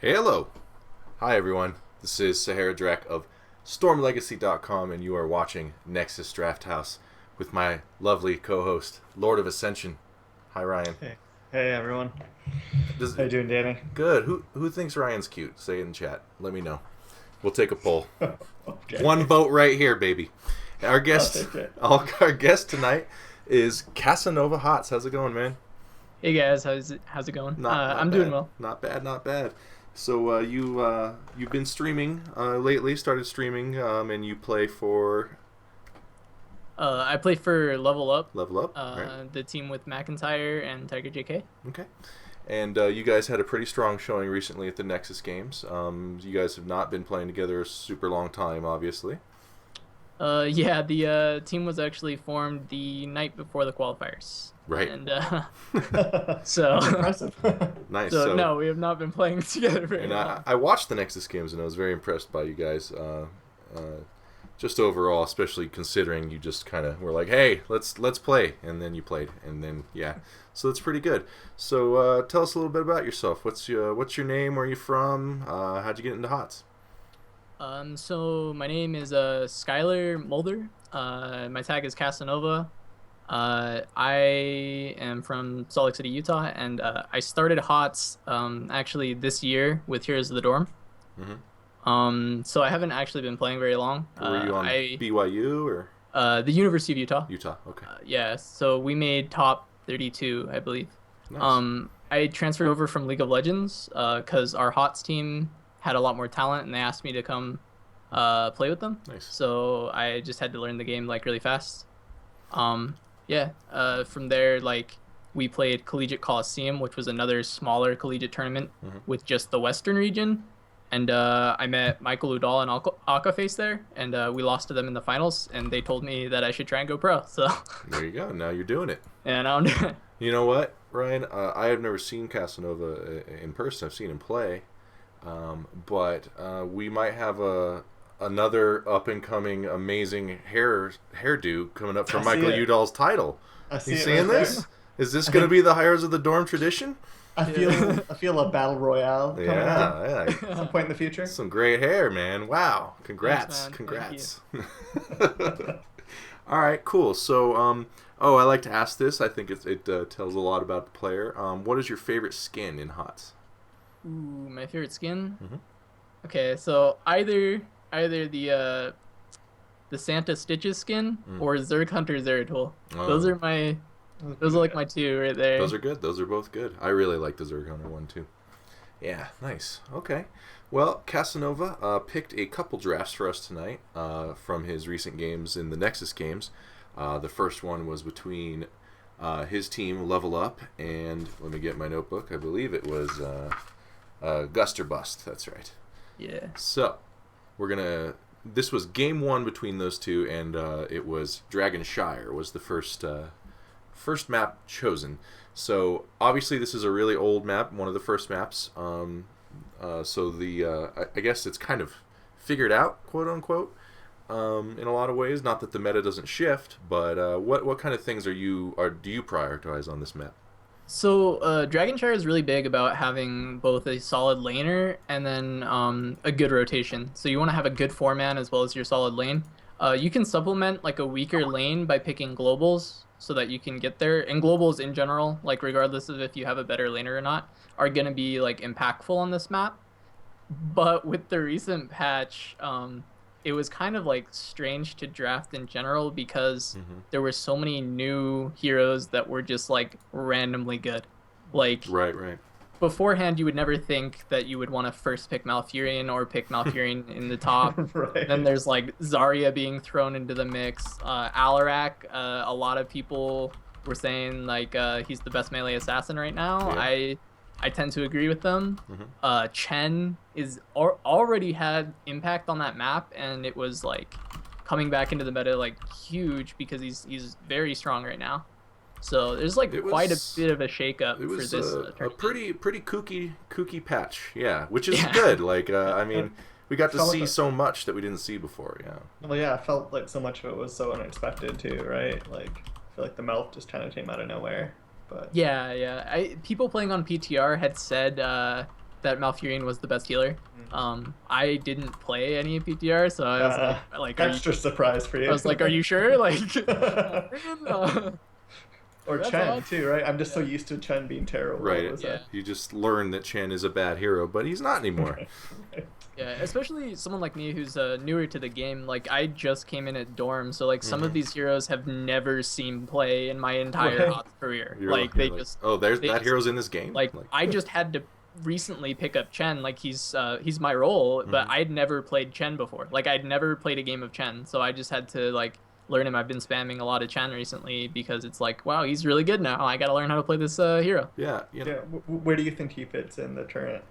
Hello. Hi, everyone. This is Sahara Drek of StormLegacy.com, and you are watching Nexus Drafthouse with my lovely co-host, Lord of Ascension. Hi, Ryan. Hey everyone. How you doing, Danny? Good. Who thinks Ryan's cute? Say it in chat. Let me know. We'll take a poll. Okay. One vote right here, baby. Our guest, our guest tonight is CasanovaHOTS. How's it going, man? Hey guys, how's it going? Not I'm bad. doing well. Not bad, not bad. So you've been streaming lately. Started streaming, and you play for I play for Level Up. Level Up, right? The team with McIntyre and Tiger JK. Okay. And you guys had a pretty strong showing recently at the Nexus Games. You guys have not been playing together a super long time, obviously. Yeah, the team was actually formed the night before the qualifiers. Right. And so Impressive. Nice. So no, we have not been playing together very And long. I watched the Nexus Games, and I was very impressed by you guys. Just overall, especially considering you just kind of were like, "Hey, let's play," and then you played, and then yeah, so that's pretty good. So tell us a little bit about yourself. What's your name? Where are you from? How'd you get into HOTS? So my name is Skylar Mulder. My tag is Casanova. I am from Salt Lake City, Utah, and I started HOTS actually this year with Heroes of the Dorm. Mm-hmm. So I haven't actually been playing very long. Were you on BYU or? The University of Utah. Utah, okay. Yeah, so we made top 32, I believe. Nice. I transferred over from League of Legends because our HOTS team had a lot more talent, and they asked me to come play with them. Nice. So I just had to learn the game like really fast. From there, like we played Collegiate Coliseum, which was another smaller collegiate tournament with just the Western region. And I met Michael Udall and Akaface there, and we lost to them in the finals, and they told me that I should try and go pro. So there you go. Now you're doing it. And I'm doing it. You know what, Ryan? I have never seen Casanova in person. I've seen him play, but we might have another up and coming amazing hairdo coming up from Michael Udall's title. You seeing this? Is this going to be the Heroes of the Dorm tradition? I feel a battle royale coming yeah. at some point in the future. Some great hair, man. Wow. Congrats. Thanks, Congrats. All right, cool. So, I like to ask this. I think it tells a lot about the player. What is your favorite skin in HOTS? Ooh, my favorite skin? Mm-hmm. Okay, so either the Santa Stitches skin or Zerg Hunter Zeratul. Those are like my two right there. Those are good. Those are both good. I really like the Zerg Hunter one too. Yeah, nice. Okay. Well, Casanova picked a couple drafts for us tonight from his recent games in the Nexus Games. The first one was between his team, Level Up, and let me get my notebook. I believe it was Gust or Bust. That's right. Yeah. So, this was game one between those two, and it was Dragonshire was the first map chosen. So obviously this is a really old map, one of the first maps. So I guess it's kind of figured out, quote unquote, in a lot of ways. Not that the meta doesn't shift, but what kind of things do you prioritize on this map? So Dragonshire is really big about having both a solid laner and then a good rotation. So you want to have a good 4-man as well as your solid lane. You can supplement like a weaker lane by picking globals so that you can get there. And globals in general, like regardless of if you have a better laner or not, are going to be like impactful on this map. But with the recent patch, it was kind of like strange to draft in general because there were so many new heroes that were just like randomly good. Like right. Beforehand, you would never think that you would want to first pick Malfurion or pick Malfurion in the top. Right. Then there's like Zarya being thrown into the mix. Alarak, a lot of people were saying like he's the best melee assassin right now. Yeah. I tend to agree with them. Chen is already had impact on that map, and it was like coming back into the meta like huge because he's very strong right now. So there's like quite a bit of a shakeup for this. It was a pretty kooky patch, yeah, which is good. Like I mean, we got to see so much that we didn't see before. Yeah. Well, yeah, I felt like so much of it was so unexpected too, right? Like I feel like the Melf just kind of came out of nowhere. But yeah. People playing on PTR had said that Malfurion was the best healer. I didn't play any PTR, so I was like, are you? Extra surprise for you. I was like, are you sure? Like, Malfurion? Or That's Chen odd. too, right? I'm just so used to Chen being terrible. Right. What was that? You just learn that Chen is a bad hero, but he's not anymore. Yeah, especially someone like me who's newer to the game. Like, I just came in at dorm, so like some of these heroes have never seen play in my entire Right. HOTS career. You're Like, you're they just oh, there's they that just- hero's in this game. like I just had to recently pick up Chen. Like, he's my role, but I'd never played Chen before. Like, I'd never played a game of Chen, so I just had to like learn him. I've been spamming a lot of Chen recently because it's like, wow, he's really good now. I gotta learn how to play this hero. Yeah, you know, Yeah. Where do you think he fits in the current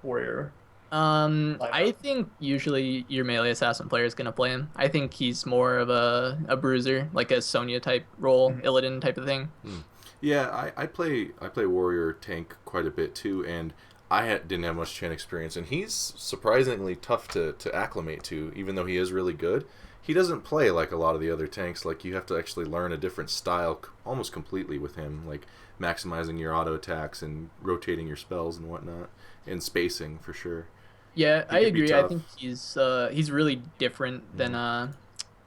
warrior? I think usually your melee assassin player is gonna play him. I think he's more of a bruiser, like a Sonya type role, Illidan type of thing. yeah. I play warrior tank quite a bit too, and didn't have much Chen experience, and he's surprisingly tough to acclimate to, even though he is really good. He doesn't play like a lot of the other tanks. Like, you have to actually learn a different style almost completely with him, like maximizing your auto attacks and rotating your spells and whatnot, and spacing for sure. Yeah, I can be agree. I tough. think he's really different than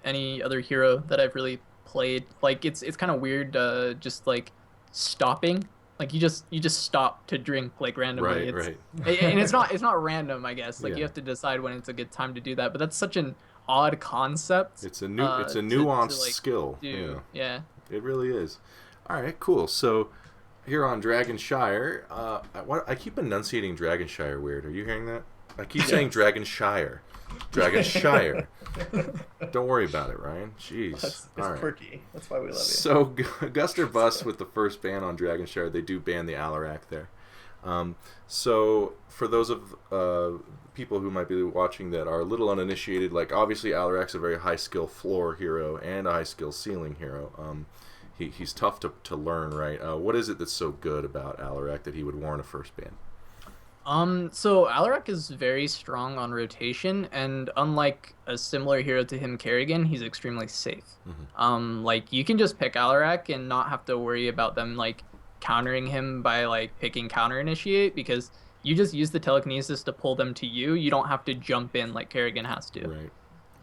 any other hero that I've really played. Like, it's kind of weird just like stopping. Like, you just stop to drink like randomly. Right. And it's not random, I guess. Like, Yeah. you have to decide when it's a good time to do that. But that's such an odd concept. It's a nuanced like, skill. Yeah. It really is. All right, cool. So here on Dragonshire, I keep enunciating Dragonshire weird. Are you hearing that? I keep saying Dragonshire. Dragonshire. Don't worry about it, Ryan. Jeez. It's All right. quirky. That's why we love you. So Gust or Bust with the first ban on Dragonshire. They do ban the Alarak there. So for those of people who might be watching that are a little uninitiated, like, obviously Alarak's a very high skill floor hero and a high skill ceiling hero. He's tough to learn, right? What is it that's so good about Alarak that he would warrant a first ban? So Alarak is very strong on rotation, and unlike a similar hero to him, Kerrigan, he's extremely safe. Like, you can just pick Alarak and not have to worry about them like countering him by like picking counter initiate, because you just use the telekinesis to pull them to you. You don't have to jump in like Kerrigan has to. Right.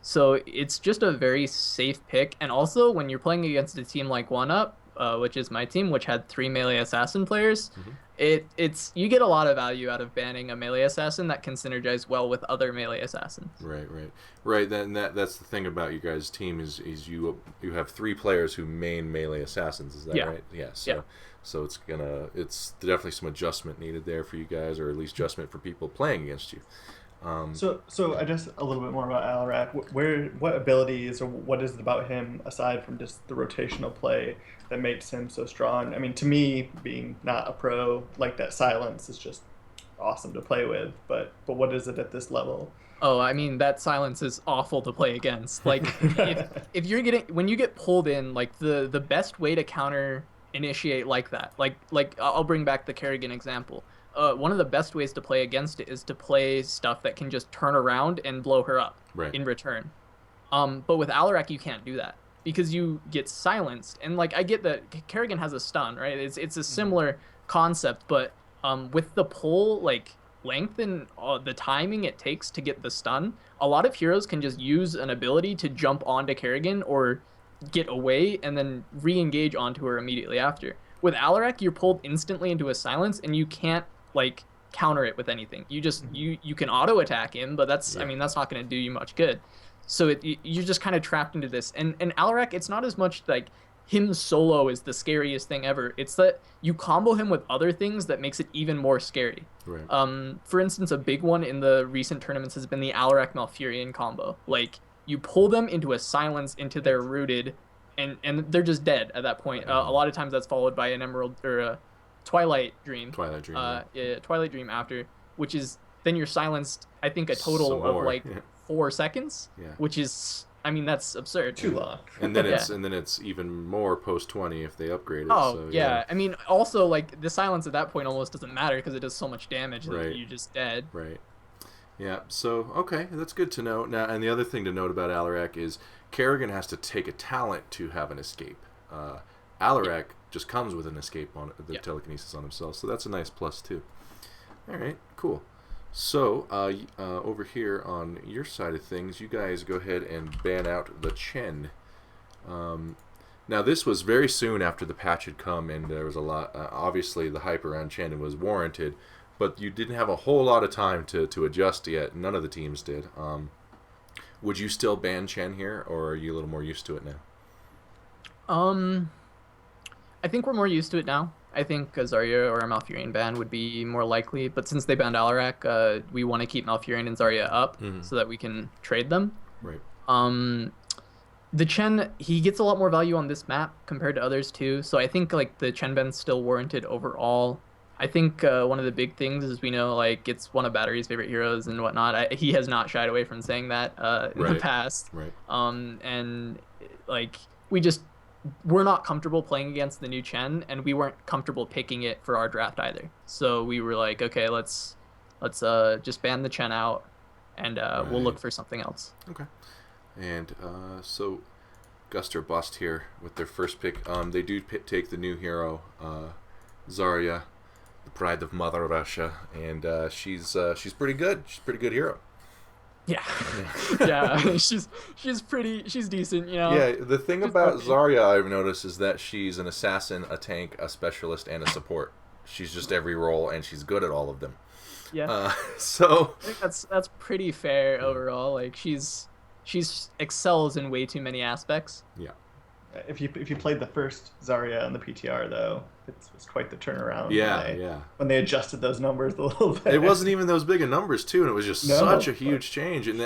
So it's just a very safe pick. And also, when you're playing against a team like One Up, which is my team, which had 3 melee assassin players, it's you get a lot of value out of banning a melee assassin that can synergize well with other melee assassins. Right. Then that's the thing about you guys' team is you have 3 players who main melee assassins. Is that right? Yeah. So it's definitely some adjustment needed there for you guys, or at least adjustment for people playing against you. So I guess a little bit more about Alarak. What abilities, or what is it about him aside from just the rotational play that makes him so strong? I mean, to me, being not a pro, like, that silence is just awesome to play with. But what is it at this level? Oh, I mean, that silence is awful to play against. Like, if you're when you get pulled in, like, the best way to counter initiate like that, like I'll bring back the Kerrigan example. One of the best ways to play against it is to play stuff that can just turn around and blow her up in return. But with Alarak, you can't do that because you get silenced. And like, I get that Kerrigan has a stun, right? It's a similar concept, but with the pull like length and the timing it takes to get the stun, a lot of heroes can just use an ability to jump onto Kerrigan or get away and then re-engage onto her immediately after. With Alarak, you're pulled instantly into a silence and you can't like counter it with anything. You just you can auto attack him, but that's I mean, that's not going to do you much good. So you're just kind of trapped into this. And Alarak, it's not as much like him solo is the scariest thing ever. It's that you combo him with other things that makes it even more scary. Right. For instance, a big one in the recent tournaments has been the Alarak Malfurion combo. Like, you pull them into a silence into their rooted, and they're just dead at that point. A lot of times that's followed by an Emerald or a Twilight Dream. Yeah, Twilight Dream after, which is then you're silenced. I think a total of like 4 seconds, which is, I mean, that's absurd. Too long. And then it's even more post 20 if they upgrade it. Oh, so, yeah. I mean, also like the silence at that point almost doesn't matter because it does so much damage that you're just dead. Right. Yeah. So okay, that's good to know. Now, and the other thing to note about Alarak is Kerrigan has to take a talent to have an escape. Alarak just comes with an escape on the telekinesis on himself, so that's a nice plus too. All right, cool. So, over here on your side of things, you guys go ahead and ban out the Chen. Now, this was very soon after the patch had come, and there was a lot. Obviously, the hype around Chen was warranted, but you didn't have a whole lot of time to adjust yet. None of the teams did. Would you still ban Chen here, or are you a little more used to it now? I think we're more used to it now. I think a Zarya or a Malfurion ban would be more likely, but since they banned Alarak, we want to keep Malfurion and Zarya up so that we can trade them. Right. The Chen, he gets a lot more value on this map compared to others too, so I think like the Chen ban's still warranted overall. I think one of the big things is we know like it's one of Battery's favorite heroes and whatnot. He has not shied away from saying that in the past. Right. And like we're not comfortable playing against the new Chen, and we weren't comfortable picking it for our draft either. So we were like, okay, let's just ban the Chen out, and we'll look for something else. Okay. And so Guster bust here with their first pick. They do take the new hero, Zarya, the pride of Mother Russia, and she's pretty good. She's a pretty good hero. Yeah, yeah, she's decent, you know. Yeah, the thing about Zarya I've noticed is that she's an assassin, a tank, a specialist, and a support. She's just every role, and she's good at all of them. Yeah. So I think that's pretty fair overall. Like she's excels in way too many aspects. Yeah. If you played the first Zarya on the PTR though, it's quite the turnaround. Yeah, when they adjusted those numbers a little bit. It wasn't even those big of numbers too, and it was just such a huge change. And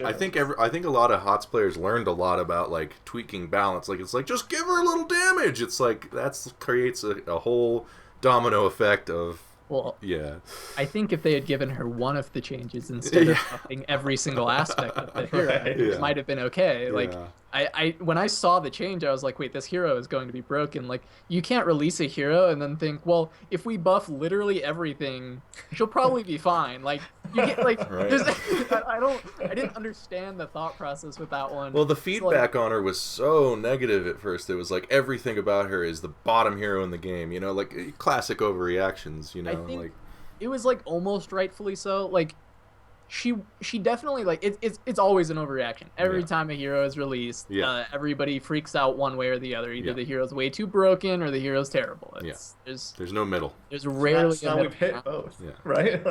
I think a lot of HOTS players learned a lot about like tweaking balance. Like it's like just give her a little damage. It's like creates a whole domino effect of. Well, yeah. I think if they had given her one of the changes instead of upping every single aspect of the hero, it might have been okay. Like, I when I saw the change, I was like, wait, this hero is going to be broken. Like, you can't release a hero and then think, well, if we buff literally everything, she'll probably be fine. Like, you get like, I didn't understand the thought process with that one. Well, the feedback on her was so negative at first. It was like everything about her is the bottom hero in the game. You know, like classic overreactions. You know. I think like it was like almost rightfully so. Like she definitely like it's always an overreaction every time a hero is released. Everybody freaks out one way or the other. Either the hero's way too broken or the hero's terrible. There's no middle. There's rarely a middle. We've hit both, right?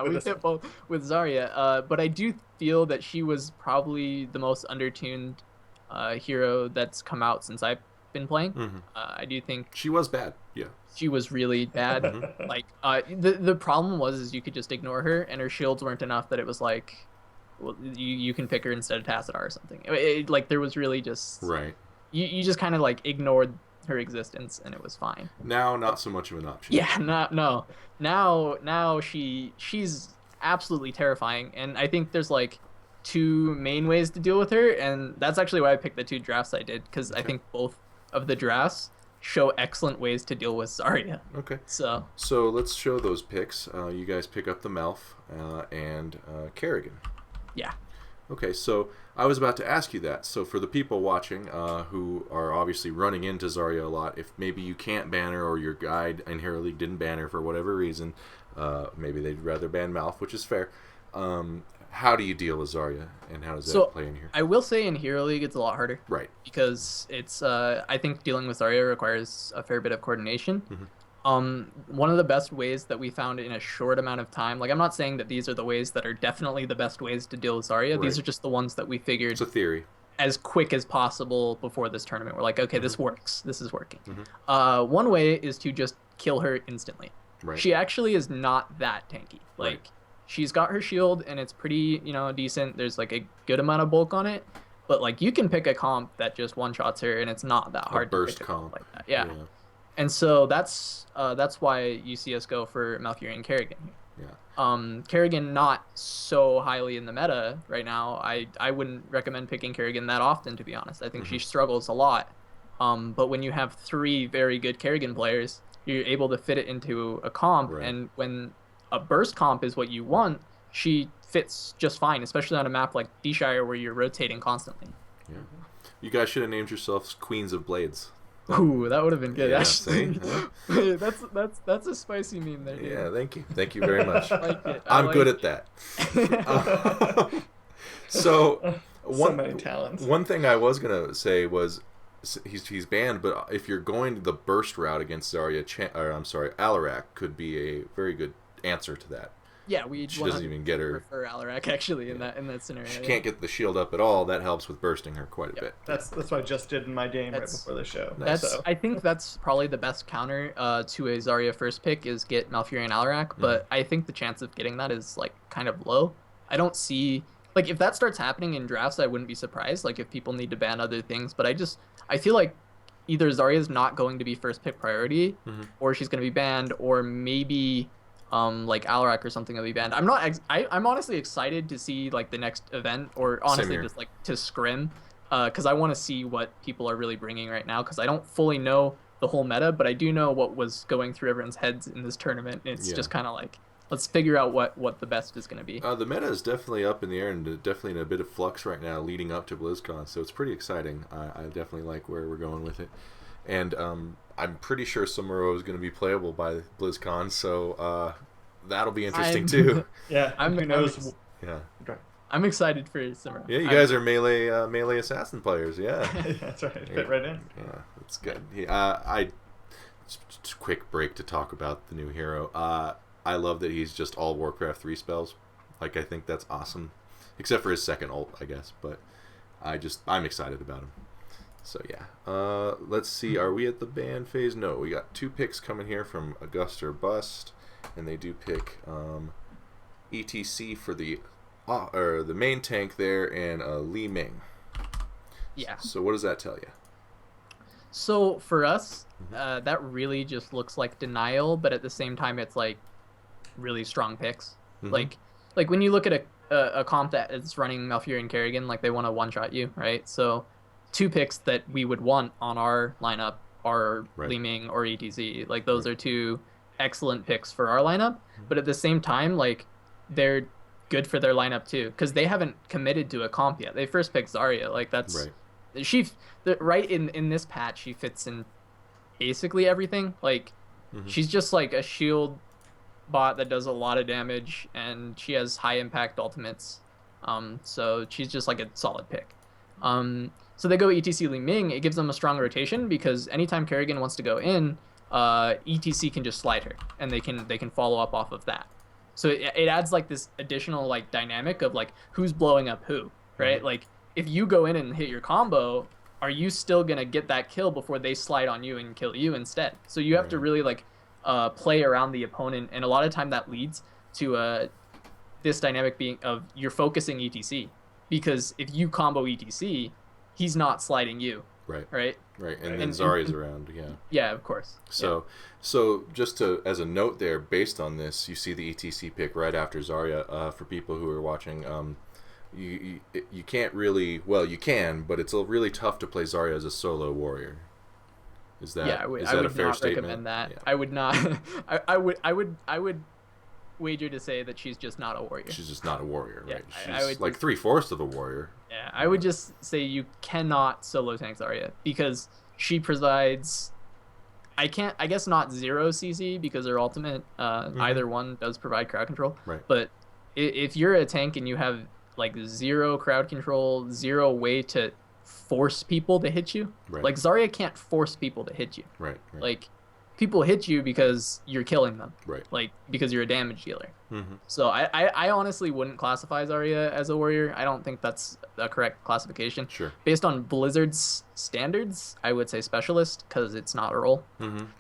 We've hit both with Zarya. But I do feel that she was probably the most undertuned hero that's come out since I've been playing. I do think she was bad. Yeah. She was really bad. Like the problem was you could just ignore her, and her shields weren't enough that it was like, well, you can pick her instead of Tassadar or something. Like there was really just You just kind of like ignored her existence, and it was fine. Now, not so much of an option. Yeah, no. Now she's absolutely terrifying, and I think there's like two main ways to deal with her, and that's actually why I picked the two drafts I did, because I think both of the drafts show excellent ways to deal with Zarya. Okay. So let's show those picks. You guys pick up the Malf and Kerrigan. Yeah. Okay, so I was about to ask you that. So for the people watching who are obviously running into Zarya a lot, if maybe you can't ban her or your guide in Hero League didn't ban her for whatever reason, maybe they'd rather ban Malf, which is fair. How do you deal with Zarya, and how does that play in here? I will say in Hero League it's a lot harder. Right. Because it's, I think dealing with Zarya requires a fair bit of coordination. One of the best ways that we found in a short amount of time, like I'm not saying that these are the ways that are definitely the best ways to deal with Zarya. These are just the ones that we figured. It's a theory. As quick as possible before this tournament. We're like, okay, this works. This is working. One way is to just kill her instantly. Right. She actually is not that tanky. Like, she's got her shield, and it's pretty, decent. There's, like, a good amount of bulk on it. But, like, you can pick a comp that just one-shots her, and it's not that hard to pick a comp like that. Yeah. And so that's why you see us go for Malfurion and Kerrigan here. Kerrigan not so highly in the meta right now. I wouldn't recommend picking Kerrigan that often, to be honest. I think she struggles a lot. But when you have three very good Kerrigan players, you're able to fit it into a comp, and when a burst comp is what you want, she fits just fine, especially on a map like D-Shire where you're rotating constantly. Yeah. You guys should have named yourselves Queens of Blades. Ooh, that would have been good, Yeah, actually. see? Huh? That's a spicy meme there, dude. Yeah, thank you very much. I like it. I'm good at that. So So one many talents. one thing I was gonna say was he's banned, but if you're going the burst route against Zarya, Alarak could be a very good answer to that. Yeah, we She doesn't 100% even get her. prefer Alarak actually in that scenario. She yeah. can't get the shield up at all. That helps with bursting her quite a bit. That's what I just did in my game right That's- before the show. Nice. That's So. I think that's probably the best counter to a Zarya first pick is get Malfurion Alarak, but I think the chance of getting that is like kind of low. I don't see like if that starts happening in drafts, I wouldn't be surprised. Like if people need to ban other things, but I feel like either Zarya is not going to be first pick priority, or she's going to be banned, or maybe like Alarak or something will be banned. I'm honestly excited to see like the next event, or honestly just like to scrim, because I want to see what people are really bringing right now, because I don't fully know the whole meta, but I do know what was going through everyone's heads in this tournament. It's just kind of like, let's figure out what the best is going to be. The meta is definitely up in the air and definitely in a bit of flux right now leading up to BlizzCon, so it's pretty exciting. I definitely like where we're going with it. And I'm pretty sure Samuro is going to be playable by BlizzCon, so that'll be interesting too. Yeah, who knows? Yeah. I'm excited for Samuro. Yeah, you guys are melee assassin players, yeah. Yeah, that's right. Fit right in. Yeah, that's good. Just a quick break to talk about the new hero. I love that he's just all Warcraft 3 spells. Like, I think that's awesome. Except for his second ult, I guess. But I'm excited about him. So, yeah. Let's see. Are we at the ban phase? No, we got 2 picks coming here from Augusta or Bust. And they do pick ETC for the main tank there and Li Ming. Yeah. So, what does that tell you? So, for us, that really just looks like denial, but at the same time, it's like really strong picks. Like when you look at a comp that is running Malfurion and Kerrigan, like they want to one-shot you, right? So 2 picks that we would want on our lineup are Li Ming or ETZ. Like those are 2 excellent picks for our lineup, but at the same time, like they're good for their lineup too, because they haven't committed to a comp yet. They first picked Zarya. Like that's right in this patch, she fits in basically everything. Like she's just like a shield bot that does a lot of damage, and she has high impact ultimates. So she's just like a solid pick. So they go ETC Li Ming. It gives them a strong rotation because anytime Kerrigan wants to go in, ETC can just slide her, and they can follow up off of that. So it adds like this additional like dynamic of like who's blowing up who, right? Like if you go in and hit your combo, are you still gonna get that kill before they slide on you and kill you instead? So you have to really like play around the opponent, and a lot of time that leads to this dynamic being of you're focusing ETC, because if you combo ETC, he's not sliding you. Right. And then Zarya's around, Yeah, of course. So just as a note there, based on this, you see the ETC pick right after Zarya. For people who are watching, you can't really, well, you can, but it's really tough to play Zarya as a solo warrior. Is that I would a fair not statement? recommend that. Yeah. I would not. I would wager to say that she's just not a warrior. She's just not a warrior, right? Yeah, She's like 3/4 of a warrior. Yeah, I would just say you cannot solo tank Zarya because she provides. I guess not 0 CC because her ultimate, either one does provide crowd control. Right. But if you're a tank and you have like 0 crowd control, 0 way to force people to hit you, like Zarya can't force people to hit you. Right. Like people hit you because you're killing them. Right. Like because you're a damage dealer. So I honestly wouldn't classify Zarya as a warrior. I don't think that's a correct classification. Sure. Based on Blizzard's standards, I would say specialist because it's not a role.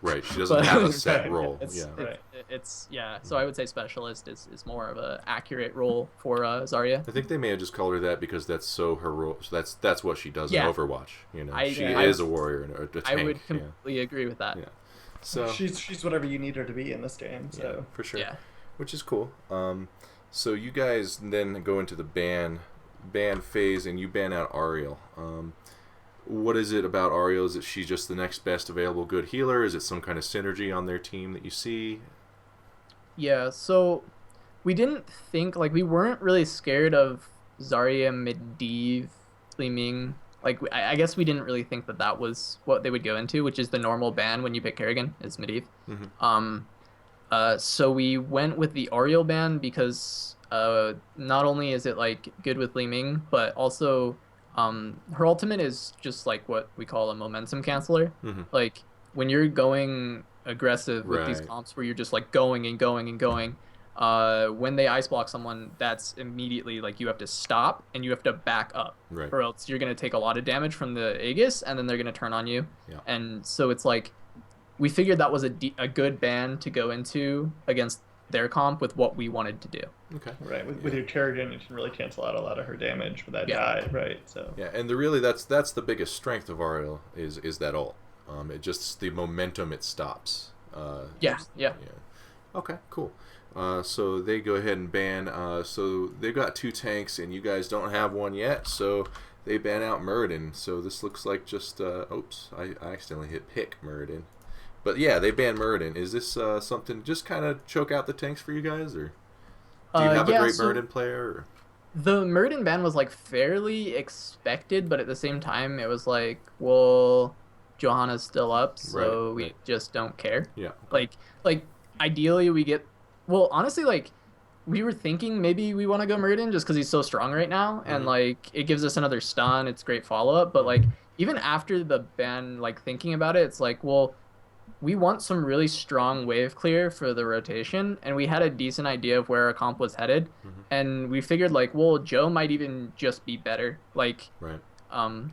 Right. She doesn't have a set role. So I would say specialist is more of a accurate role for Zarya. I think they may have just called her that because that's so her role. So that's what she does in Overwatch. You know, she is a warrior and a tank. I would completely agree with that. Yeah. So she's whatever you need her to be in this game. So yeah, for sure. Yeah. Which is cool. So you guys then go into the ban phase and you ban out Ariel. What is it about Ariel? Is it she's just the next best available good healer? Is it some kind of synergy on their team that you see? Yeah, so we didn't think, like, we weren't really scared of Zarya, Medivh, Li Ming like I guess we didn't really think that that was what they would go into, which is the normal ban when you pick Kerrigan is Medivh. Mm-hmm. So we went with the Ariel ban because not only is it like good with Li Ming, but also her ultimate is just like what we call a momentum canceller. Mm-hmm. Like when you're going aggressive with these Right. comps where you're just like going and going and going, when they ice block someone, that's immediately like you have to stop and you have to back up, Right. or else you're gonna take a lot of damage from the Aegis and then they're gonna turn on you. Yeah. And so it's like we figured that was a good ban to go into against their comp with what we wanted to do. Okay. Right, with your Kerrigan, you can really cancel out a lot of her damage with that die, right? So Yeah, and that's the biggest strength of Ariel is that ult. It just the momentum it stops. Yeah. Okay, cool. So they go ahead and ban. So they've got 2 tanks, and you guys don't have one yet. So they ban out Muradin. So this looks like just. Oops, I accidentally hit pick Muradin. But yeah, they ban Muradin. Is this something just kind of choke out the tanks for you guys, or do you have a great Muradin player? Or? The Muradin ban was like fairly expected, but at the same time, it was like, well, Johanna's still up, so we just don't care. Yeah. Like ideally we get. Well, honestly, like we were thinking maybe we want to go Muradin just because he's so strong right now, and like it gives us another stun. It's great follow up, but like even after the ban, like thinking about it, it's like, well, we want some really strong wave clear for the rotation, and we had a decent idea of where our comp was headed, and we figured like, well, Joe might even just be better, like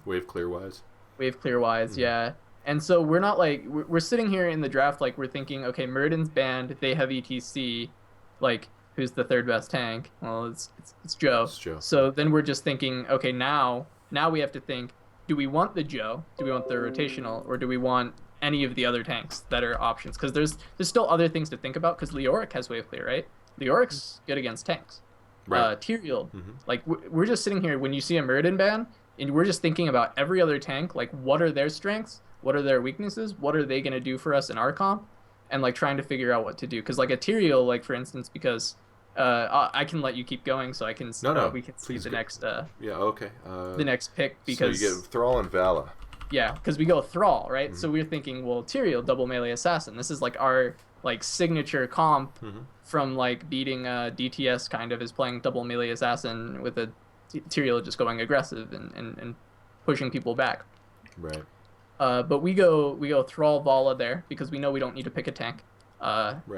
wave clear wise. Wave clear wise, yeah. And so we're not like we're sitting here in the draft like we're thinking, okay, Muradin's banned, they have ETC, like who's the 3rd best tank? Well, it's Joe. It's Joe. So then we're just thinking, okay, now we have to think, do we want the Joe? Do we want the rotational, or do we want any of the other tanks that are options? Because there's still other things to think about, because Leoric has wave clear, right? Leoric's good against tanks. Right. Tyrael, like we're just sitting here when you see a Muradin ban, and we're just thinking about every other tank, like what are their strengths, what are their weaknesses, what are they going to do for us in our comp, and like trying to figure out what to do. Because like a Tyrael, like for instance, because I can let you keep going so I can we can see the next the next pick, because so you get Thrall and Vala. Yeah, because we go Thrall, right? So we're thinking, well, Tyrael, double melee assassin. This is like our like signature comp from like beating DTS, kind of, is playing double melee assassin with a Tyrael just going aggressive and pushing people back. Right. But we go Thrall Vala there because we know we don't need to pick a tank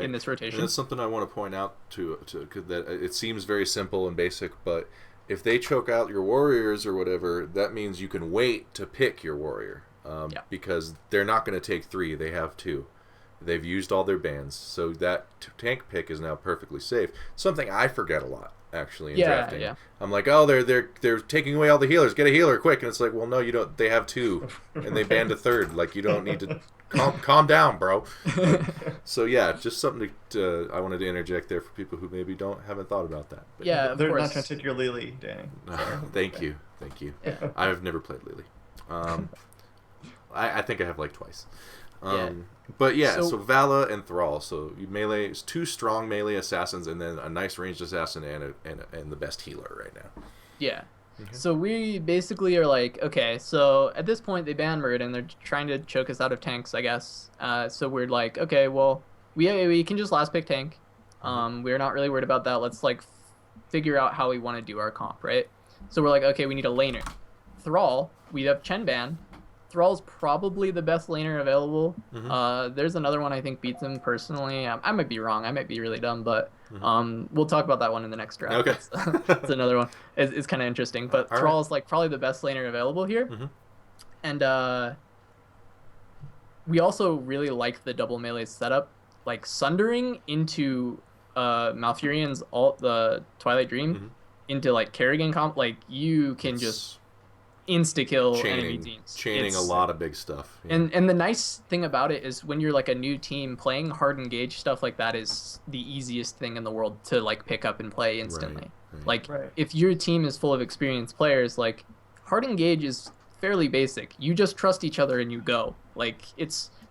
in this rotation. And that's something I want to point out to cause that it seems very simple and basic, but if they choke out your warriors or whatever, that means you can wait to pick your warrior, because they're not going to take 3; they have 2. They've used all their bans, so that tank pick is now perfectly safe. Something I forget a lot, actually, in drafting. Yeah. I'm like, oh, they're taking away all the healers. Get a healer quick, and it's like, well, no, you don't. They have 2, and they banned a 3rd. Like, you don't need to calm down, bro. So yeah, just something I wanted to interject there for people who maybe haven't thought about that. But, yeah, they're not going to take your Lily, Danny. Thank you. Yeah. I've never played Lily. I think I have like twice. But yeah, so Vala and Thrall. So you melee is 2 strong melee assassins, and then a nice ranged assassin and the best healer right now. Yeah. So we basically are like, okay, so at this point they ban Muradin. They're trying to choke us out of tanks, I guess. So we're like, okay, well, we can just last pick tank. We're not really worried about that. Let's like figure out how we want to do our comp, right? So we're like, okay, we need a laner. Thrall, we have Chen ban. Thrall's probably the best laner available. There's another one I think beats him personally. I might be wrong. I might be really dumb, but we'll talk about that one in the next draft. Okay. That's another one. It's kind of interesting. But Thrall's like probably the best laner available here. And we also really like the double melee setup. Like Sundering into Malfurion's ult, the Twilight Dream, into like Kerrigan comp, like you can just insta-kill enemy teams. Chaining a lot of big stuff. Yeah. And the nice thing about it is when you're like a new team, playing hard engage stuff like that is the easiest thing in the world to like pick up and play instantly. Like if your team is full of experienced players, like hard engage is fairly basic. You just trust each other and you go. Like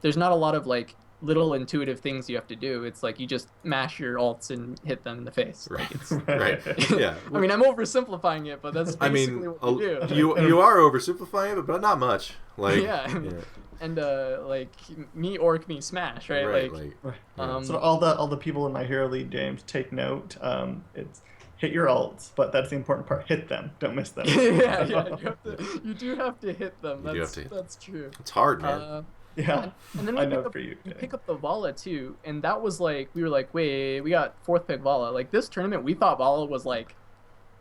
there's not a lot of like little intuitive things you have to do. It's like you just mash your alts and hit them in the face. Right. Like it's, Right. Yeah. I mean, I'm oversimplifying it, but that's basically what you do. you are oversimplifying it, but not much. Like Yeah. And like me orc me smash, right? Right. Right. So all the people in my Hero League games, take note. It's hit your alts, but that's the important part. Hit them. Don't miss them. Yeah. You do have to hit them. That's true. It's hard, man. Yeah. And then we pick up the Vala too, and that was like we were like, wait, we got 4th pick Vala. Like this tournament, we thought Vala was like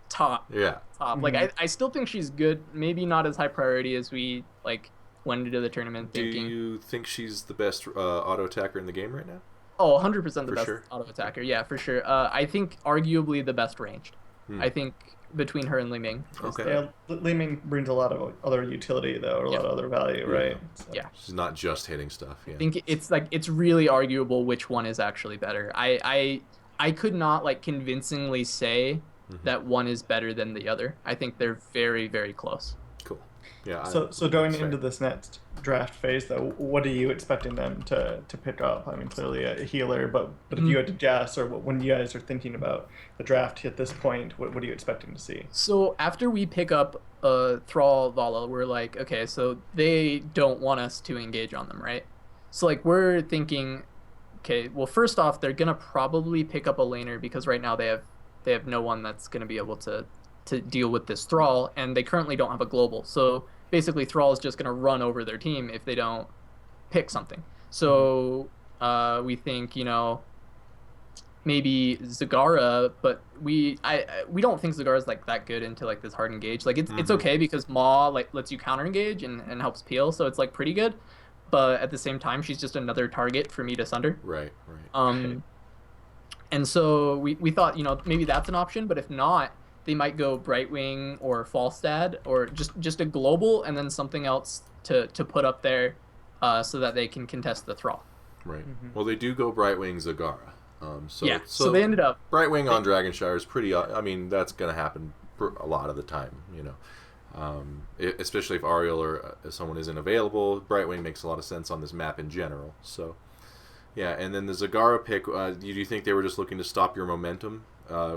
top. Yeah. Top. Like I still think she's good. Maybe not as high priority as we like went into the tournament thinking. Do you think she's the best auto attacker in the game right now? Oh, 100% the best sure? auto attacker. Yeah, for sure. I think arguably the best ranged. I think between her and Li Ming. Okay. Yeah, Li Ming brings a lot of other utility though, or a lot of other value, right? So. Yeah. She's not just hitting stuff. Yeah. I think it's really arguable which one is actually better. I could not like convincingly say that one is better than the other. I think they're very, very close. Cool. Yeah. So going into this next draft phase, though, what are you expecting them to pick up? I mean, clearly a healer, but if you had to guess, or when you guys are thinking about the draft at this point, what are you expecting to see? So after we pick up Thrall Vala, we're like, okay, so they don't want us to engage on them, right? So like we're thinking, okay, well first off, they're gonna probably pick up a laner because right now they have no one that's gonna be able to deal with this Thrall, and they currently don't have a global. So basically Thrall is just going to run over their team if they don't pick something. So we think, maybe Zagara, but we don't think Zagara is like that good into like this hard engage. Like it's okay because Maw like lets you counter engage and helps peel, so it's like pretty good. But at the same time, she's just another target for me to sunder. Right. And so we thought, maybe that's an option, but if not, they might go Brightwing or Falstad or just a global and then something else to put up there so that they can contest the Thrall. Right. Well, they do go Brightwing Zagara. So they ended up... Brightwing on Dragonshire is pretty... I mean, that's going to happen a lot of the time, especially if Ariel or someone isn't available. Brightwing makes a lot of sense on this map in general. So, yeah, and then the Zagara pick, do you think they were just looking to stop your momentum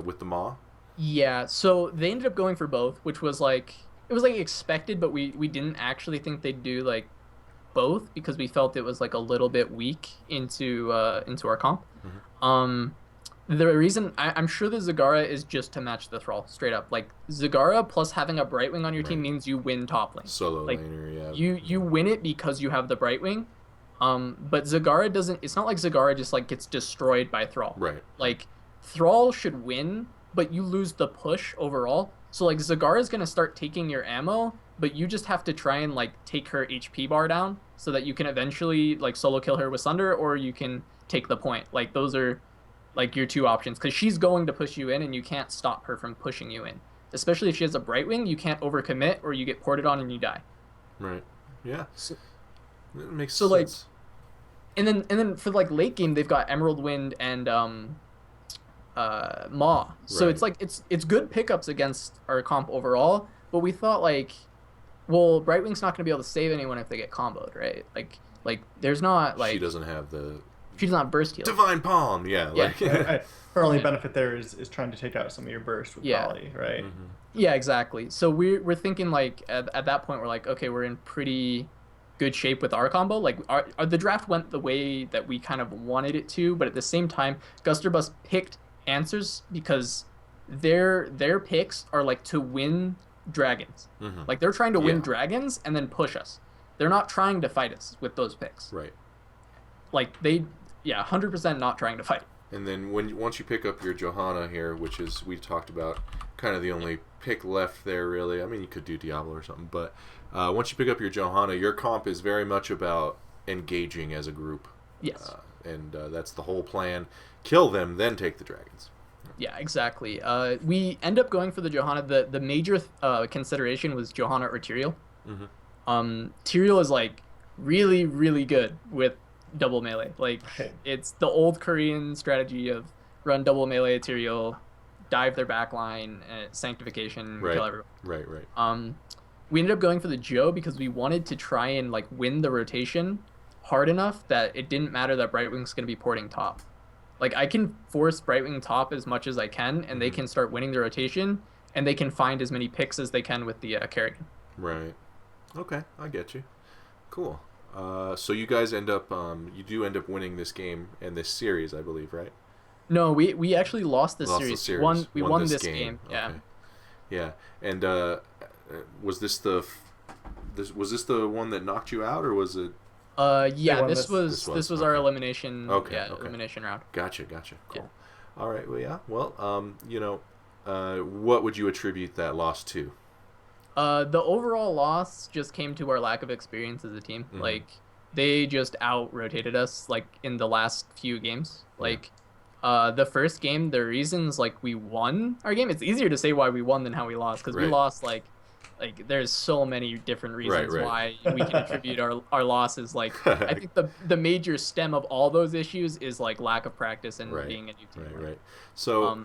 with the Maw? Yeah, so they ended up going for both, which was like it was like expected, but we didn't actually think they'd do like both because we felt it was like a little bit weak into our comp. The reason I'm sure the Zagara is just to match the Thrall straight up. Like Zagara plus having a Brightwing on your team means you win top lane. Solo like, laner, yeah. You win it because you have the Brightwing. But Zagara doesn't. It's not like Zagara just like gets destroyed by Thrall. Right. Like Thrall should win, but you lose the push overall. So like Zagara is gonna start taking your ammo, but you just have to try and like take her HP bar down so that you can eventually like solo kill her with Sunder, or you can take the point. Like those are like your two options, because she's going to push you in and you can't stop her from pushing you in. Especially if she has a Brightwing, you can't overcommit or you get ported on and you die. Right. Yeah. So, it makes sense. Like, and then for like late game they've got Emerald Wind and Maw. So it's like it's good pickups against our comp overall, but we thought like, well, Brightwing's not going to be able to save anyone if they get comboed, right? Like there's not like she doesn't have burst heal. Divine Palm, yeah. Like her only benefit there is trying to take out some of your burst with Volley, right? Yeah, exactly. So we're thinking like at that point we're like, okay, we're in pretty good shape with our combo. Like the draft went the way that we kind of wanted it to, but at the same time, Gusterbus picked answers because their picks are like to win dragons. Like they're trying to win dragons and then push us. They're not trying to fight us with those picks. Right. Like 100% not trying to fight. And then once you pick up your Johanna here, which is we talked about kind of the only pick left there really. I mean you could do Diablo or something, but once you pick up your Johanna, your comp is very much about engaging as a group. Yes. And that's the whole plan. Kill them, then take the dragons. Yeah, exactly. We end up going for the Johanna. The major consideration was Johanna or Tyrael. Tyrael is like really, really good with double melee. Like it's the old Korean strategy of run double melee Tyrael, dive their backline, sanctification, kill everyone. Right. We ended up going for the Joe because we wanted to try and like win the rotation hard enough that it didn't matter that Brightwing's going to be porting top. Like, I can force Brightwing top as much as I can, and they can start winning the rotation, and they can find as many picks as they can with the Kerrigan. Right. Okay, I get you. Cool. So you guys end up, you do end up winning this game and this series, I believe, right? No, we actually lost this Lost series. the series. We won this game. Yeah. Okay. Yeah. And was this the one that knocked you out, or was it? Yeah, this this was our elimination. Okay, Yeah, okay. elimination round. Gotcha. Cool. Yeah. All right. Well, yeah. Well, what would you attribute that loss to? The overall loss just came to our lack of experience as a team. Mhm. Like, they just out-rotated us, like, in the last few games. Like, the first game, the reasons, like, we won our game, it's easier to say why we won than how we lost, because we Right. lost, like, there's so many different reasons Right. why we can attribute our losses. Like, I think the major stem of all those issues is, like, lack of practice and Right. being a new team. Right. So,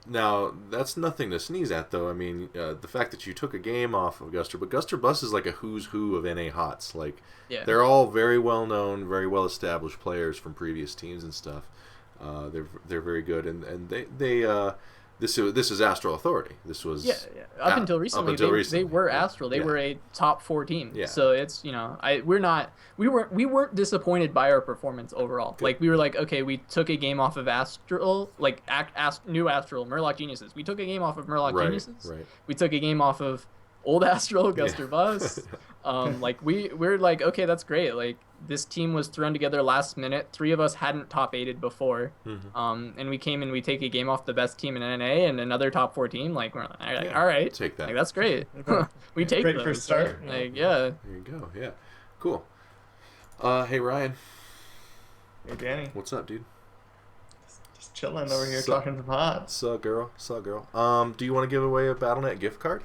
now that's nothing to sneeze at, though. I mean, the fact that you took a game off of Guster, but Guster Bus is like a who's who of NA HOTS. Like, Yeah. they're all very well known, very well established players from previous teams and stuff. They're very good, and this is Astral Authority. This was Yeah. Up until recently, they were Astral. They were a top 4 team. Yeah. So it's, we weren't disappointed by our performance overall. Good. Like, we were like, okay, we took a game off of Astral, like new Astral, Murloc Geniuses. We took a game off of Murloc Geniuses. Right. We took a game off of Old Astral, Guster Bus. Like, we're like, okay, that's great. Like, this team was thrown together last minute. 3 of us hadn't top 8'd before. And we came and we take a game off the best team in NA and another top 4 team. Like, we're like, all right, Take that. like, that's great. We take Great those, first start. right? Like, yeah. There you go. Yeah. Cool. Hey, Ryan. Hey, Danny. What's up, dude? Just chilling over here So- talking some HOTS. Sup, girl? Do you want to give away a BattleNet gift card?